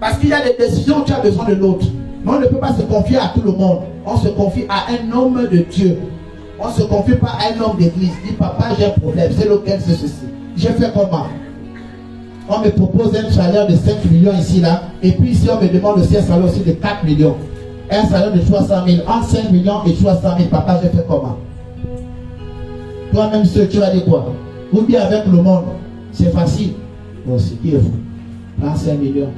Parce qu'il y a des décisions où tu as besoin de l'autre. Mais on ne peut pas se confier à tout le monde. On se confie à un homme de Dieu. On ne se confie pas à un homme d'église. Il dit, papa, j'ai un problème. C'est lequel, c'est ceci. J'ai fait comment? On me propose un salaire de 5 millions ici, là. Et puis ici, on me demande aussi un salaire aussi de 4 millions. Un salaire de 300 000. Entre 5 millions et 300 000. Papa, j'ai fait comment? Toi-même, tu vas dire quoi? Ou bien avec le monde. C'est facile. Bon, c'est qui est fou? Prends 5 millions.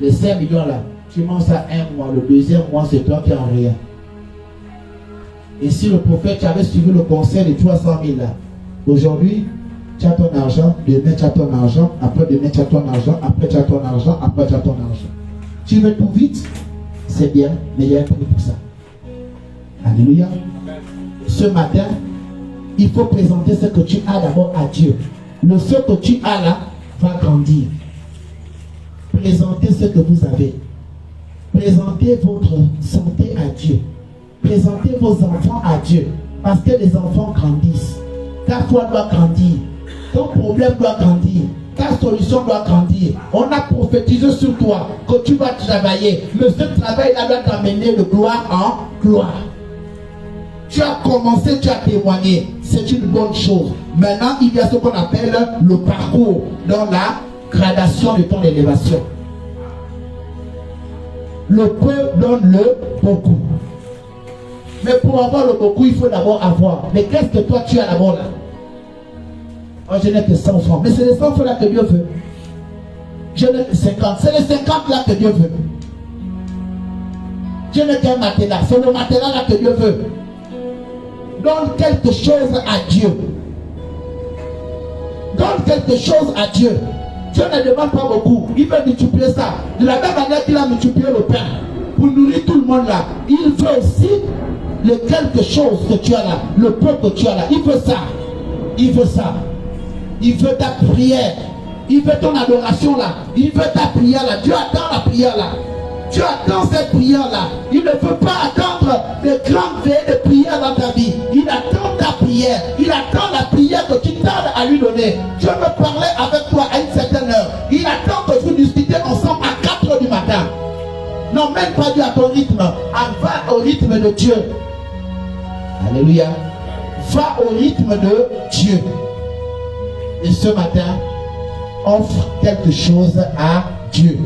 Les 5 millions là, tu manges ça un mois. Le deuxième mois, c'est toi qui en rien. Et si le prophète, tu avais suivi le conseil de 300 000 là, aujourd'hui, tu as ton argent, demain tu as ton argent, après demain tu as ton argent, après tu as ton argent, après tu as ton argent. Tu veux tout vite, c'est bien, mais il y a un prix pour ça. Alléluia. Ce matin, il faut présenter ce que tu as d'abord à Dieu. Le ce que tu as là va grandir. Présentez ce que vous avez. Présentez votre santé à Dieu. Présentez vos enfants à Dieu. Parce que les enfants grandissent. Ta foi doit grandir. Ton problème doit grandir. Ta solution doit grandir. On a prophétisé sur toi que tu vas travailler. Mais ce travail-là doit t'amener de gloire en gloire. Tu as commencé, tu as témoigné. C'est une bonne chose. Maintenant, il y a ce qu'on appelle le parcours dans la gradation de ton élévation. Le peu donne le beaucoup. Mais pour avoir le beaucoup, il faut d'abord avoir. Mais qu'est-ce que toi tu as d'abord là? Oh, je n'ai que 100 francs. Mais c'est les 100 francs là que Dieu veut. Je n'ai que 50. C'est les 50 là que Dieu veut. Je n'ai qu'un matelas. C'est le matelas là que Dieu veut. Donne quelque chose à Dieu. Donne quelque chose à Dieu. Dieu ne demande pas beaucoup. Il veut multiplier ça. De la même manière qu'il a multiplié le pain pour nourrir tout le monde là, il veut aussi le quelque chose que tu as là, le peu que tu as là. Il veut ça. Il veut ça. Il veut ta prière. Il veut ton adoration là. Il veut ta prière là. Dieu attend la prière là. Dieu attend cette prière là. Il ne veut pas attendre de grandes veillées de prière dans ta vie. Il attend ta prière. Il attend la prière que tu tardes à lui donner. Dieu veut parler avec toi à une certaine heure. Il attend que vous discutiez ensemble à 4 heures du matin. N'emmène pas Dieu à ton rythme. Va au rythme de Dieu. Alléluia. Va au rythme de Dieu. Et ce matin, offre quelque chose à Dieu.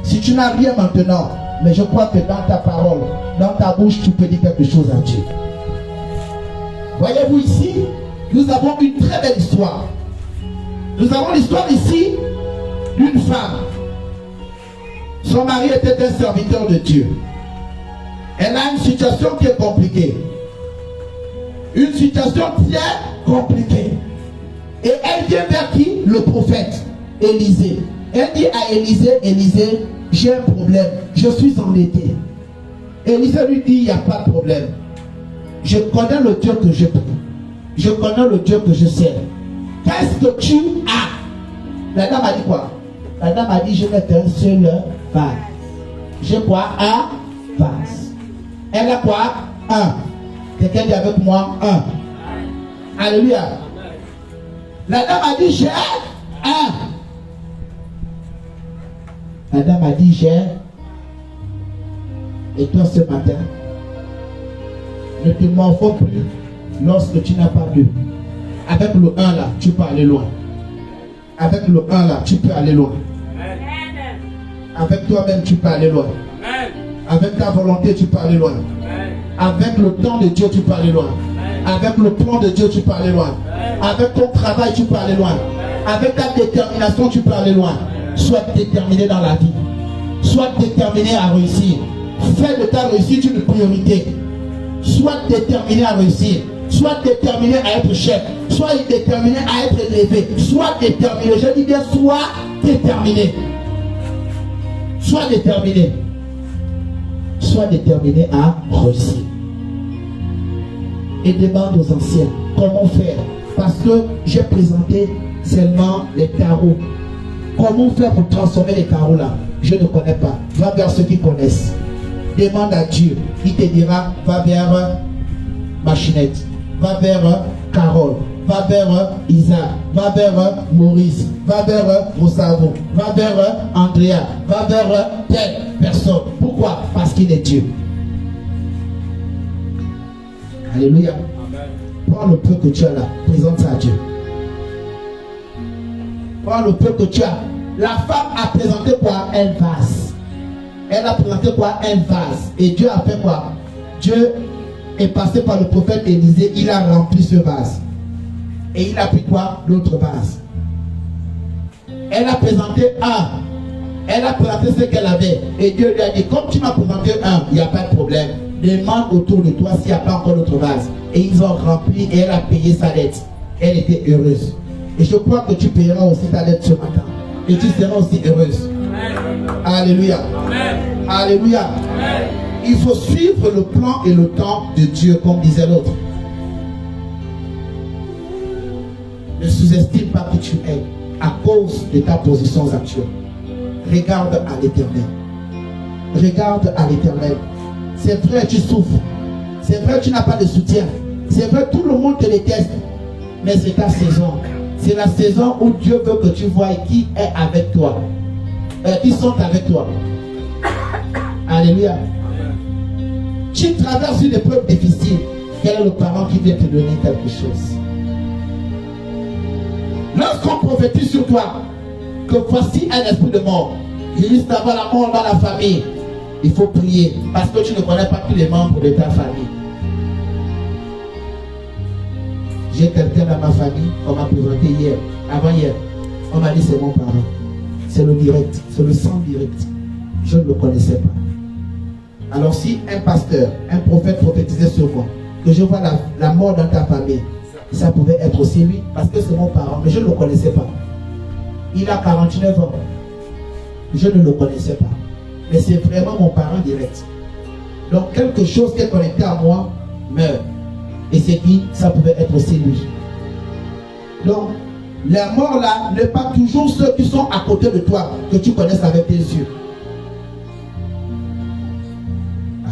Si tu n'as rien maintenant, mais je crois que dans ta parole, dans ta bouche, tu peux dire quelque chose à Dieu. Voyez-vous ici, nous avons une très belle histoire. Nous avons l'histoire ici d'une femme. Son mari était un serviteur de Dieu. Elle a une situation qui est compliquée. Une situation très compliquée. Et elle vient vers qui? Le prophète Élisée. Elle dit à Élisée, Élisée, j'ai un problème, je suis endetté. Élisée lui dit, il n'y a pas de problème. Je connais le Dieu que je prie. Je connais le Dieu que je sers. Qu'est-ce que tu as? La dame a dit quoi? La dame a dit, je n'ai qu'un seul vase. J'ai quoi? Un vase. Elle a quoi? Un. Quelqu'un dit avec moi? Un. Alléluia. La dame a dit, j'ai un. La dame a dit, j'ai. Et toi ce matin, ne te morfonds plus lorsque tu n'as pas deux. Avec le 1 là, tu peux aller loin. Avec le 1 là, tu peux aller loin. Avec toi-même, tu peux aller loin. Avec ta volonté, tu peux aller loin. Avec le temps de Dieu, tu peux aller loin. Avec le plan de Dieu, tu peux aller loin. Avec ton travail, tu peux aller loin. Avec ta détermination, tu peux aller loin. Sois déterminé dans la vie. Sois déterminé à réussir. Fais de ta réussite une priorité. Sois déterminé à réussir. Sois déterminé à être chef. Sois déterminé à être élevé. Sois déterminé. Je dis bien, sois déterminé. Sois déterminé. Sois déterminé à réussir. Et demande aux anciens comment faire. Parce que j'ai présenté seulement les carreaux. Comment faire pour transformer les carreaux là? Je ne connais pas. Va vers ceux qui connaissent. Demande à Dieu. Il te dira, va vers Machinette. Va vers Carole. Va vers Isaac. Va vers Maurice. Va vers Rossavo. Va vers Andrea. Va vers telle personne. Pourquoi? Parce qu'il est Dieu. Alléluia. Prends le peu que tu as là. Présente ça à Dieu. Prends le peu que tu as. La femme a présenté quoi? Un vase. Elle a présenté quoi? Un vase. Et Dieu a fait quoi? Dieu est passé par le prophète Élisée. Il a rempli ce vase. Et il a pris quoi? L'autre vase. Elle a présenté un. Elle a présenté ce qu'elle avait. Et Dieu lui a dit, comme tu m'as présenté un, il n'y a pas de problème. Demande autour de toi s'il n'y a pas encore d'autre vase. Et ils ont rempli et elle a payé sa dette. Elle était heureuse. Et je crois que tu payeras aussi ta dette ce matin. Et tu seras aussi heureuse. Alléluia. Alléluia. Il faut suivre le plan et le temps de Dieu, comme disait l'autre. Ne sous-estime pas qui tu es à cause de ta position actuelle. Regarde à l'Éternel. Regarde à l'Éternel. C'est vrai, tu souffres. C'est vrai, tu n'as pas de soutien. C'est vrai, tout le monde te déteste. Mais c'est ta saison. C'est la saison où Dieu veut que tu vois qui est avec toi. Qui sont avec toi. Alléluia. Tu traverses une épreuve difficile. Quel est le parent qui vient te donner quelque chose? Lorsqu'on prophétise sur toi que voici un esprit de mort, il risque d'avoir la mort dans la famille, il faut prier parce que tu ne connais pas tous les membres de ta famille. J'ai quelqu'un dans ma famille, on m'a présenté hier, avant-hier. On m'a dit c'est mon parent. C'est le direct, c'est le sang direct. Je ne le connaissais pas. Alors si un pasteur, un prophète prophétisait sur moi, que je vois la mort dans ta famille, ça pouvait être aussi lui, parce que c'est mon parent, mais je ne le connaissais pas. Il a 49 ans. Je ne le connaissais pas. Mais c'est vraiment mon parent direct. Donc quelque chose qui est connecté à moi meurt. Et c'est qui? Ça pouvait être aussi lui. Donc, la mort là n'est pas toujours ceux qui sont à côté de toi, que tu connaisses avec tes yeux.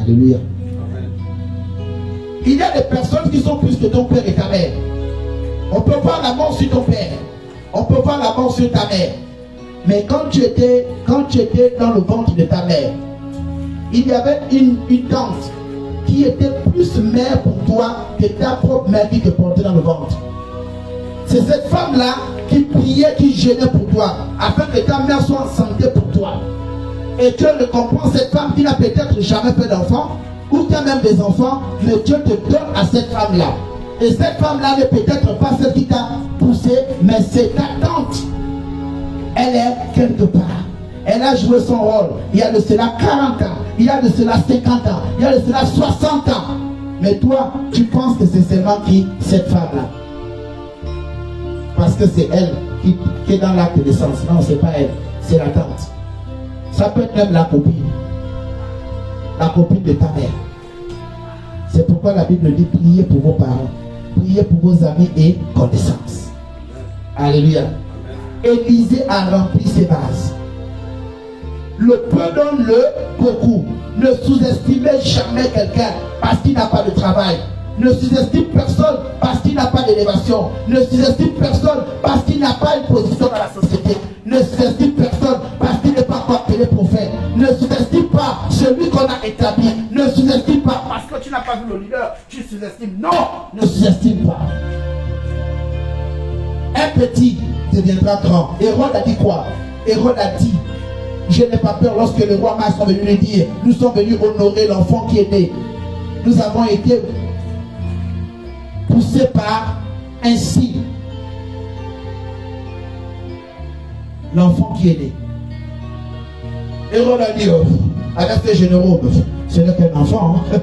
Alléluia. Il y a des personnes qui sont plus que ton père et ta mère. On peut voir la mort sur ton père. On peut voir la mort sur ta mère. Mais quand tu étais dans le ventre de ta mère, il y avait une tante qui était plus mère pour toi que ta propre mère qui te portait dans le ventre. C'est cette femme-là qui priait, qui jeûnait pour toi, afin que ta mère soit en santé pour toi. Et Dieu ne comprend cette femme qui n'a peut-être jamais fait d'enfant, ou qui a même des enfants, mais Dieu te donne à cette femme-là. Et cette femme-là n'est peut-être pas celle qui t'a poussé, mais c'est ta tante. Elle est quelque part. Elle a joué son rôle. Il y a de cela 40 ans, il y a de cela 50 ans, il y a de cela 60 ans. Mais toi, tu penses que c'est seulement qui? Cette femme-là. Parce que c'est elle qui est dans l'acte de naissance. Non, c'est pas elle, c'est la tante. Ça peut être même la copine de ta mère. C'est pourquoi la Bible dit priez pour vos parents, priez pour vos amis et connaissances. Alléluia. Élisée a rempli ses bases. Le peu donne-le beaucoup. Ne sous-estimez jamais quelqu'un parce qu'il n'a pas de travail. Ne sous-estime personne parce qu'il n'a pas d'élévation. Ne sous-estime personne parce qu'il n'a pas une position dans la société. Ne sous-estime personne parce qu'il n'est pas encore appelé prophète. Ne sous-estime pas celui qu'on a établi. Ne sous-estime pas parce que tu n'as pas vu le leader. Tu sous-estimes. Non, ne sous-estime pas. Un petit deviendra grand. Hérode a dit quoi? Hérode a dit: je n'ai pas peur. Lorsque le roi Mars sont venus lui dire: nous sommes venus honorer l'enfant qui est né. Nous avons été poussés par un signe. L'enfant qui est né. Hérode a dit avec ses généraux: ce n'est qu'un enfant. Hein?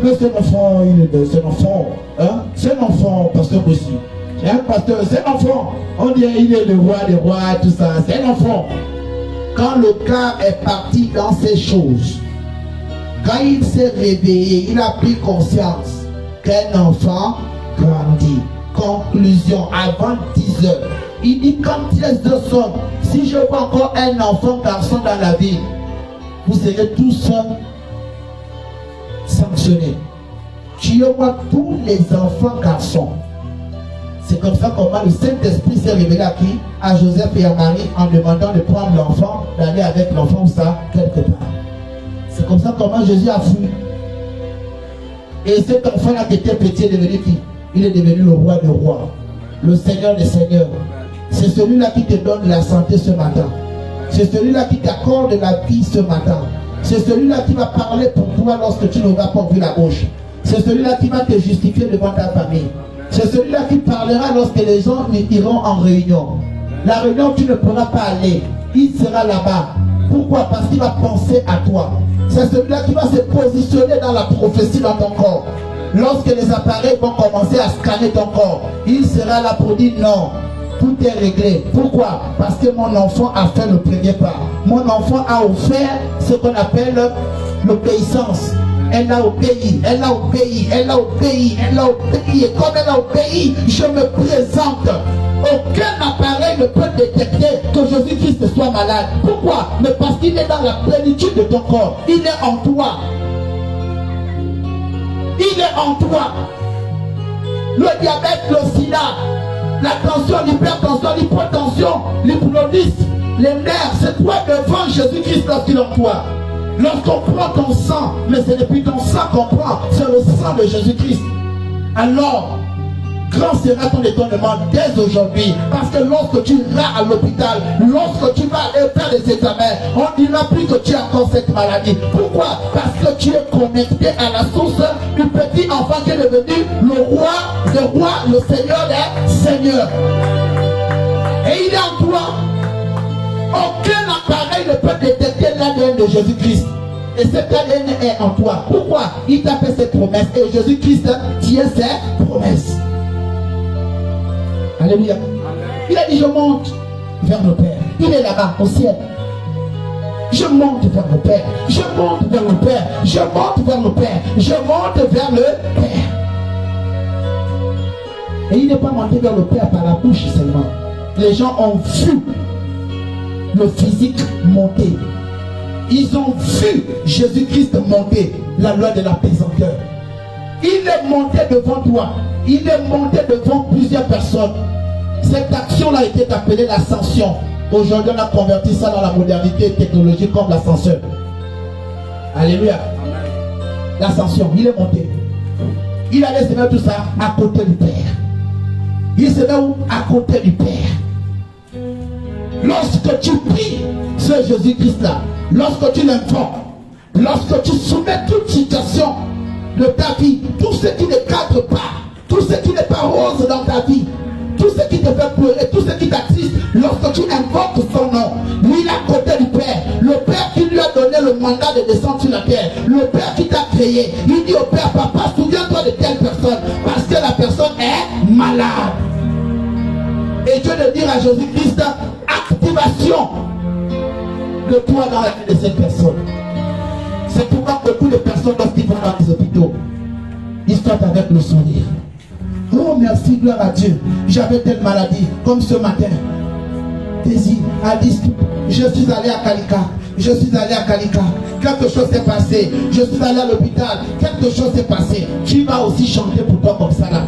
Mais c'est un enfant, c'est un enfant. Hein? C'est un enfant, pasteur aussi. C'est un pasteur, c'est un enfant. On dit il est le roi des rois, tout ça. C'est un enfant. Quand le gars est parti dans ces choses, quand il s'est réveillé, il a pris conscience qu'un enfant grandit. Conclusion, avant 10 heures. Il dit: quand les deux sont, si je vois encore un enfant garçon dans la ville, vous serez tous sanctionnés. Tuez-moi tous les enfants garçons. C'est comme ça comment le Saint-Esprit s'est révélé à qui? À Joseph et à Marie, en demandant de prendre l'enfant, d'aller avec l'enfant ou ça, quelque part. C'est comme ça comment Jésus a fui. Et cet enfant-là qui était petit est devenu qui? Il est devenu le roi des rois, le Seigneur des seigneurs. C'est celui-là qui te donne la santé ce matin. C'est celui-là qui t'accorde la vie ce matin. C'est celui-là qui va parler pour toi lorsque tu n'auras pas vu la bouche. C'est celui-là qui va te justifier devant ta famille. C'est celui-là qui parlera lorsque les gens iront en réunion. La réunion, tu ne pourras pas aller. Il sera là-bas. Pourquoi? Parce qu'il va penser à toi. C'est celui-là qui va se positionner dans la prophétie dans ton corps. Lorsque les appareils vont commencer à scanner ton corps, il sera là pour dire non. Tout est réglé. Pourquoi? Parce que mon enfant a fait le premier pas. Mon enfant a offert ce qu'on appelle l'obéissance. Elle a obéi, elle a obéi, elle a obéi, elle a obéi. Et comme elle a obéi, je me présente. Aucun appareil ne peut détecter que Jésus-Christ soit malade. Pourquoi? Mais parce qu'il est dans la plénitude de ton corps. Il est en toi. Il est en toi. Le diabète, le sida, la tension, l'hypertension, l'hypotension, l'hypnotisme, les nerfs, c'est toi devant Jésus-Christ lorsqu'il est en toi. Lorsqu'on prend ton sang, mais ce n'est plus ton sang qu'on prend, c'est le sang de Jésus-Christ. Alors, Grand sera ton étonnement dès aujourd'hui. Parce que lorsque tu iras à l'hôpital, lorsque tu vas aller faire des examens, on ne dira plus que tu as encore cette maladie. Pourquoi? Parce que tu es connecté à la source du petit enfant qui est devenu le roi, le Seigneur des Seigneurs. Et il est en toi. Aucun appareil ne peut détecter l'ADN de Jésus-Christ. Et cet ADN est en toi. Pourquoi? Il t'a fait cette promesse. Et Jésus-Christ tient ses promesses. Alléluia. Il a dit, je monte vers le Père. Il est là-bas au ciel. Je monte vers le Père. Je monte vers le Père. Je monte vers le Père. Je monte vers le Père. Et il n'est pas monté vers le Père par la bouche seulement. Les gens ont vu le physique monter. Ils ont vu Jésus-Christ monter, la loi de la pesanteur. Il est monté devant toi. Il est monté devant plusieurs personnes. Cette action-là a été appelée l'ascension. Aujourd'hui, on a converti ça dans la modernité technologique comme l'ascenseur. Alléluia. L'ascension, il est monté. Il allait se mettre tout ça à côté du Père. Il se met où? À côté du Père. Lorsque tu pries ce Jésus-Christ-là, lorsque tu l'invoques, lorsque tu soumets toute situation de ta vie, tout ce qui ne cadre pas, tout ce qui n'est pas rose dans ta vie, tout ce qui te fait pleurer, tout ce qui t'attiste, lorsque tu invoques son nom, lui il est à côté du Père, le Père qui lui a donné le mandat de descendre sur la terre, le Père qui t'a créé, il dit au Père, papa, souviens-toi de telle personne, parce que la personne est malade. Et Dieu de dire à Jésus-Christ, activation de toi dans la vie de cette personne. C'est pourquoi beaucoup de personnes, lorsqu'ils vont dans les hôpitaux, ils sortent avec le sourire. Oh merci, gloire à Dieu. J'avais telle maladie, comme ce matin. Daisy a dit, je suis allé à Kalika. Je suis allé à Kalika. Quelque chose s'est passé. Je suis allé à l'hôpital. Quelque chose s'est passé. Tu vas aussi chanter pour toi comme ça là.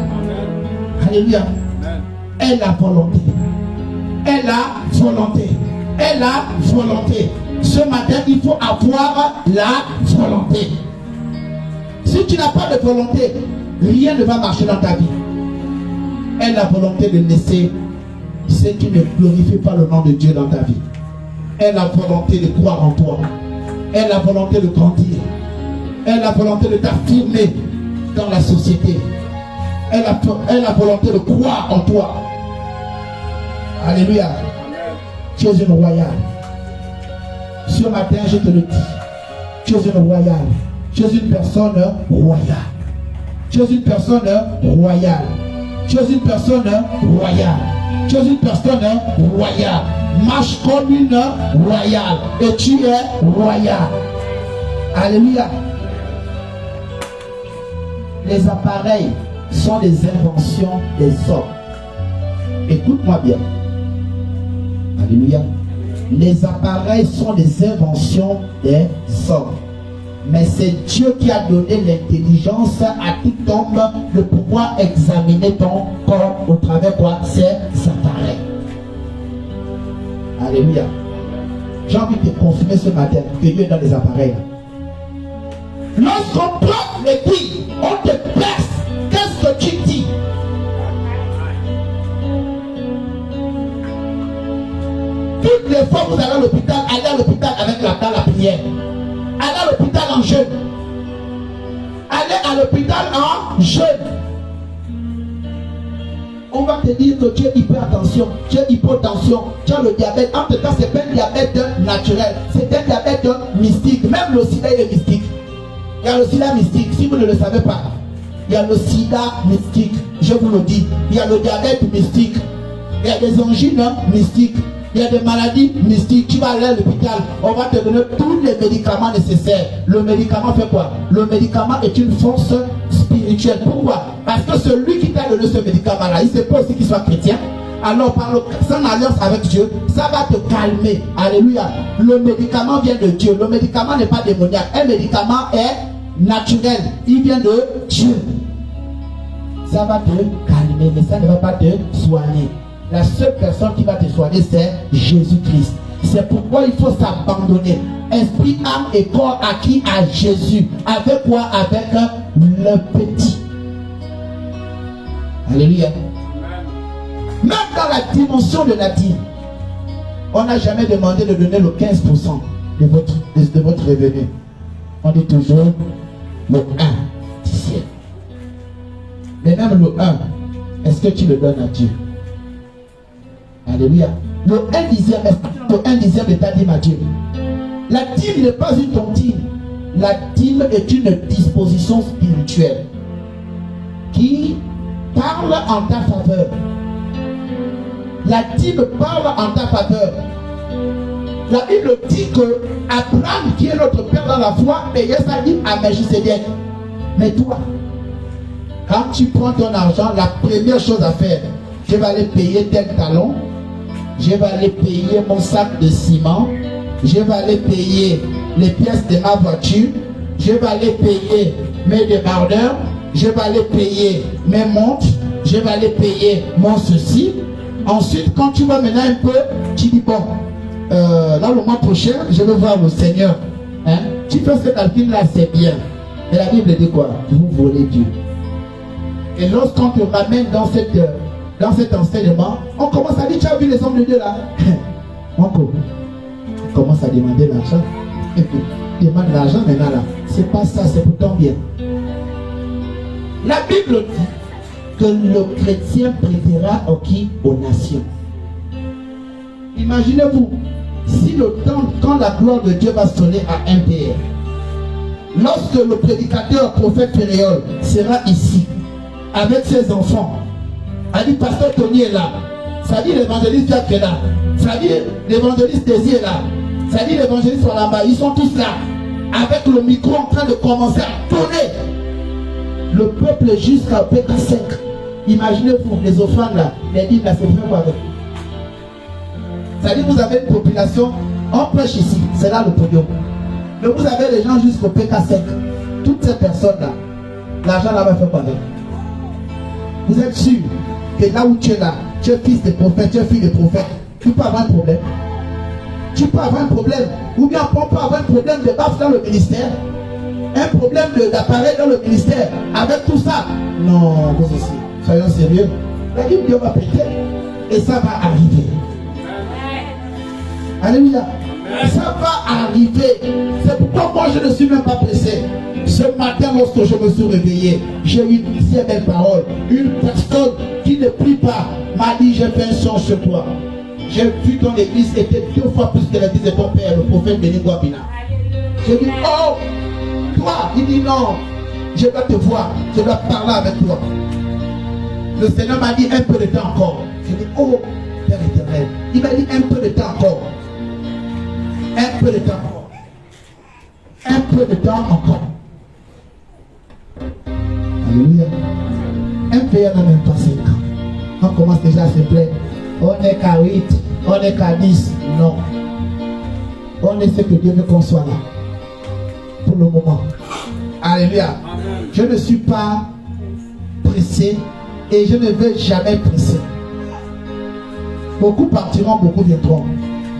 Alléluia. Elle a volonté. Elle a volonté. Elle a volonté. Ce matin, il faut avoir la volonté. Si tu n'as pas de volonté, rien ne va marcher dans ta vie. Elle a la volonté de laisser ce qui ne glorifie pas le nom de Dieu dans ta vie. Elle a la volonté de croire en toi. Elle a la volonté de grandir. Elle a la volonté de t'affirmer dans la société. Elle a la volonté de croire en toi. Alléluia. Tu es une royale. Ce matin, je te le dis. Tu es une royale. Tu es une personne royale. Tu es une personne royale. Tu es une personne royale. Tu es une personne royale. Marche comme une royale. Et tu es royale. Alléluia. Les appareils sont des inventions des hommes. Écoute-moi bien. Alléluia. Les appareils sont des inventions des hommes. Mais c'est Dieu qui a donné l'intelligence à tout homme de pouvoir examiner ton corps au travers de ces appareils. Alléluia. J'ai envie de te confirmer ce matin que Dieu est dans les appareils. Lorsqu'on prend les billes, on te perce. Qu'est-ce que tu dis? Toutes les fois que vous allez à l'hôpital, allez à l'hôpital avec la prière. Allez à l'hôpital en jeûne. Allez à l'hôpital en jeûne. On va te dire que tu as hypertension, tu as hypotension, tu as le diabète. En tout cas, ce n'est pas un diabète naturel, c'est un diabète mystique. Même le sida est mystique. Il y a le sida mystique, si vous ne le savez pas. Il y a le sida mystique, je vous le dis. Il y a le diabète mystique. Il y a des angines mystiques. Il y a des maladies mystiques. Tu vas aller à l'hôpital, on va te donner tous les médicaments nécessaires. Le médicament fait quoi? Le médicament est une force spirituelle. Pourquoi? Parce que celui qui t'a donné ce médicament-là, il ne sait pas aussi qu'il soit chrétien. Alors par son alliance avec Dieu, ça va te calmer. Alléluia. Le médicament vient de Dieu. Le médicament n'est pas démoniaque. Un médicament est naturel. Il vient de Dieu. Ça va te calmer, mais ça ne va pas te soigner. La seule personne qui va te soigner, c'est Jésus-Christ. C'est pourquoi il faut s'abandonner. Esprit, âme et corps acquis à Jésus. Avec quoi? Avec le petit. Alléluia. Même dans la dimension de la dîme, on n'a jamais demandé de donner le 15% de votre revenu. On dit toujours le 1 dixième. Mais même le 1, est-ce que tu le donnes à Dieu? Alléluia. Le 1 dixième, est-ce que le 1 dixième de ta dîme à Dieu? La dîme n'est pas une tontine. La dîme est une disposition spirituelle qui parle en ta faveur. La dîme parle en ta faveur. La Bible dit que Abraham, qui est notre père dans la foi, payait sa dîme à Melchisédek. Mais toi, quand tu prends ton argent, la première chose à faire, je vais aller payer tel talon, je vais aller payer mon sac de ciment, je vais aller payer les pièces de ma voiture, je vais aller payer mes débardeurs, je vais aller payer mes montres, je vais aller payer mon ceci. Ensuite, quand tu vas maintenant un peu, tu dis bon, dans le mois prochain, je vais voir le Seigneur. Hein? Tu fais ce calcul-là, c'est bien. Mais la Bible dit quoi? Vous volez Dieu. Et lorsqu'on te ramène dans cet enseignement, on commence à dire, tu as vu les hommes de Dieu là? On commence à demander l'argent. Et puis, demande l'argent maintenant là. C'est pas ça, c'est pour ton bien. La Bible dit que le chrétien prêtera aux nations. Imaginez-vous, si le temps, quand la gloire de Dieu va sonner à MPR, lorsque le prédicateur, prophète Péréol sera ici, avec ses enfants, a dit, pasteur Tony est là, ça dit l'évangéliste Jacques est là, ça dit l'évangéliste Désir est là, ça dit l'évangéliste Walamba, ils sont tous là, avec le micro en train de commencer à tourner. Le peuple jusqu'à PK5. Imaginez-vous, les offrandes là, les dîmes là, c'est fait quoi avec? Ça dit, vous avez une population, on prêche ici, c'est là le podium. Mais vous avez les gens jusqu'au PK5. Toutes ces personnes-là, l'argent là va faire quoi avec? Vous êtes sûr que là où tu es là, tu es fils de prophète, tu es fille de prophète, tu peux avoir un problème? Tu peux avoir un problème. Ou bien on peut avoir un problème de baffe dans le ministère, un problème d'appareil dans le ministère, avec tout ça. Non, vous aussi, soyons sérieux. La Bible Dieu va péter et ça va arriver. Alléluia. Ça va arriver. C'est pourquoi moi je ne suis même pas pressé. Ce matin, lorsque je me suis réveillé, j'ai eu une si belle parole. Une personne qui ne prie pas m'a dit, j'ai fait un son sur toi. J'ai vu ton église était 2 fois plus que l'église de ton père, le prophète Denis Guabina. J'ai dit, oh, toi. Il dit, non, je dois te voir, je dois parler avec toi. Le Seigneur m'a dit, un peu de temps encore. J'ai dit, oh, Père éternel. Il m'a dit, un peu de temps encore. Un peu de temps encore. Un peu de temps encore. Alléluia. Un pays n'a même pas 5 ans. On commence déjà à se plaindre. On est qu'à 8, on est qu'à 10. Non. On est ce que Dieu veut qu'on soit là. Pour le moment. Alléluia. Je ne suis pas pressé et je ne veux jamais presser. Beaucoup partiront, beaucoup viendront.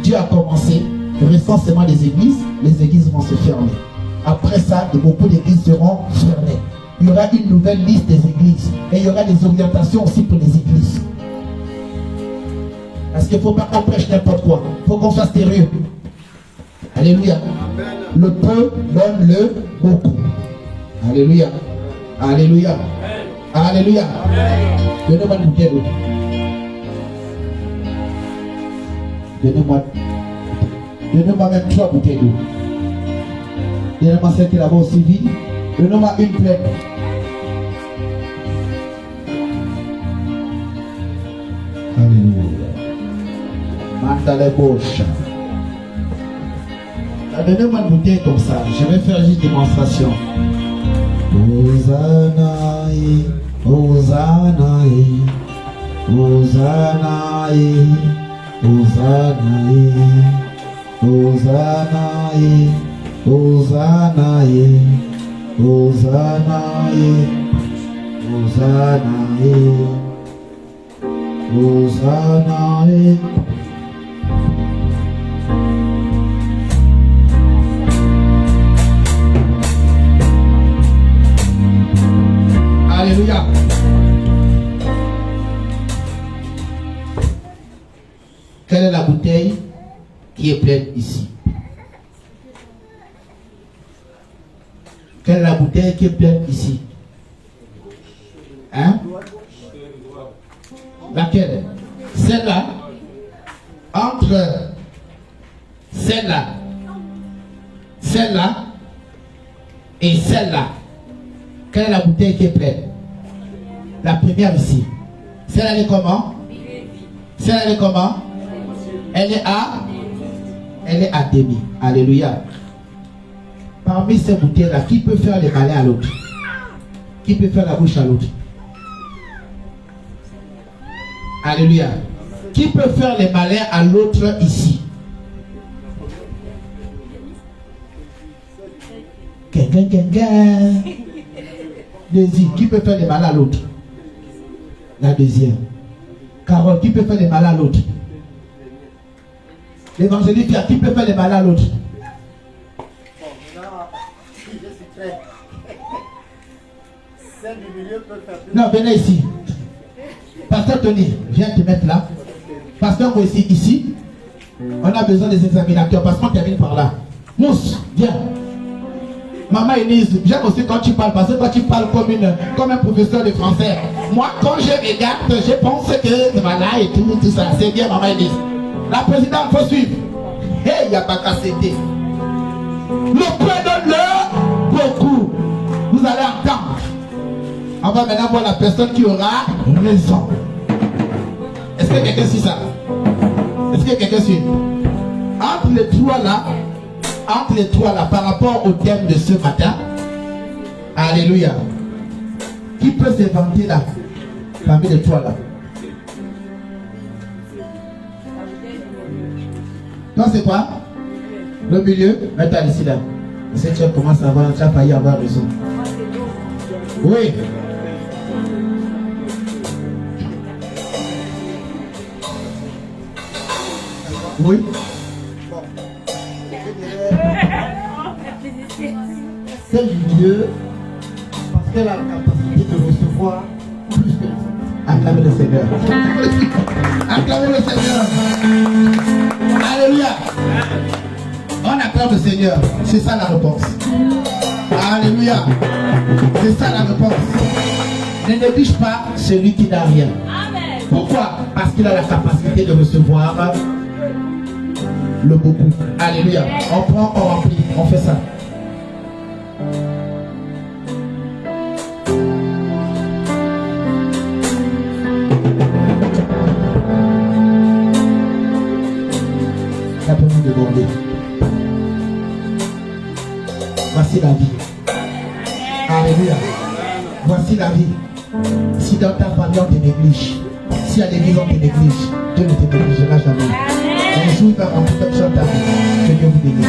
Dieu a commencé. Récemment les églises vont se fermer. Après ça, beaucoup d'églises seront fermées. Il y aura une nouvelle liste des églises. Et il y aura des orientations aussi pour les églises. Parce qu'il ne faut pas qu'on prêche n'importe quoi. Il faut qu'on soit sérieux. Alléluia. Le peu donne le beaucoup. Alléluia. Alléluia. Alléluia. Donnez-moi une bouteille d'eau. Donnez-moi même 3 bouteilles d'eau. Donnez-moi celle qui est là-bas aussi vide. Donnez-moi une pleine. Alléluia. Mandalebosha. Donnez-moi une bouteille comme ça. Je vais faire juste démonstration. Hosannae, Hosannae, Hosannae, Hosannae, Hosannae, Hosannae, Hosannae, Hosannae, Hosannae. Alléluia. Quelle est la bouteille qui est pleine ici? Quelle est la bouteille qui est pleine ici? Hein? Laquelle? Celle-là. Entre celle-là, celle-là et celle-là. Quelle est la bouteille qui est pleine? La première ici. Celle-là elle est comment? Celle-là elle est comment? Elle est à demi. Alléluia. Parmi ces bouteilles-là, qui peut faire les malins à l'autre? Qui peut faire la bouche à l'autre? Alléluia. Qui peut faire les malins à l'autre ici? Deuxième. Qui peut faire les malins à l'autre? La deuxième. Carole, qui peut faire les malins à l'autre? L'évangéliste, qui peut faire les malins à l'autre? Non, venez ici. Pasteur Tony, viens te mettre là. Pasteur Moïse, ici. On a besoin des examinateurs parce qu'on termine par là. Mousse, viens. Maman Elise, j'aime aussi quand tu parles parce que toi tu parles comme un professeur de français. Moi, quand je regarde, je pense que voilà et tout ça. C'est bien, Maman Elise. La présidente, il faut suivre. Hey, il n'y a pas qu'à céder. Le point donne-le beaucoup. Vous allez entendre. On va maintenant voir la personne qui aura raison. Est-ce que quelqu'un suit ça? Est-ce que quelqu'un suit? Entre les trois là, par rapport au thème de ce matin, alléluia, qui peut s'inventer là, parmi les trois là? Toi c'est quoi? Le milieu? Mets-toi ici là. Si tu commences à avoir, tu as failli avoir raison. Oui. Oui. C'est Dieu parce qu'elle a la capacité de recevoir plus que les autres. Acclamez le Seigneur. Acclamez le Seigneur. Alléluia. On acclame le Seigneur. C'est ça la réponse. Alléluia. C'est ça la réponse. Ne néglige pas celui qui n'a rien. Amen. Pourquoi? Parce qu'il a la capacité de recevoir le beaucoup. Alléluia. On prend, on remplit. On fait ça. Ça peut nous demander. Voici la vie. Alléluia. Voici la vie. Si dans ta famille on te néglige, si à l'église on te néglige, Dieu ne te négligera jamais. Un jour il va remplir comme ça ta vie. Que Dieu vous bénisse.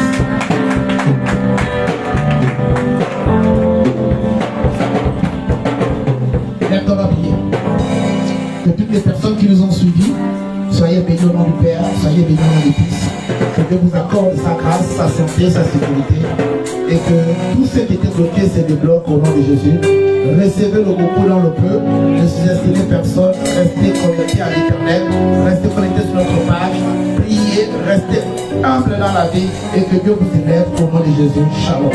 Maintenant on va prier. Que toutes les personnes qui nous ont suivis, soyez bénis au nom du Père, soyez bénis au nom du Fils. Que Dieu vous accorde sa grâce, sa santé, sa sécurité. Et que tout ce qui était bloqué se débloque au nom de Jésus. Recevez le beaucoup dans le peu. Ne sous-estimez personne. Restez connectés à l'Éternel. Restez connectés sur notre page. Priez. Restez humble dans la vie. Et que Dieu vous élève au nom de Jésus. Shalom.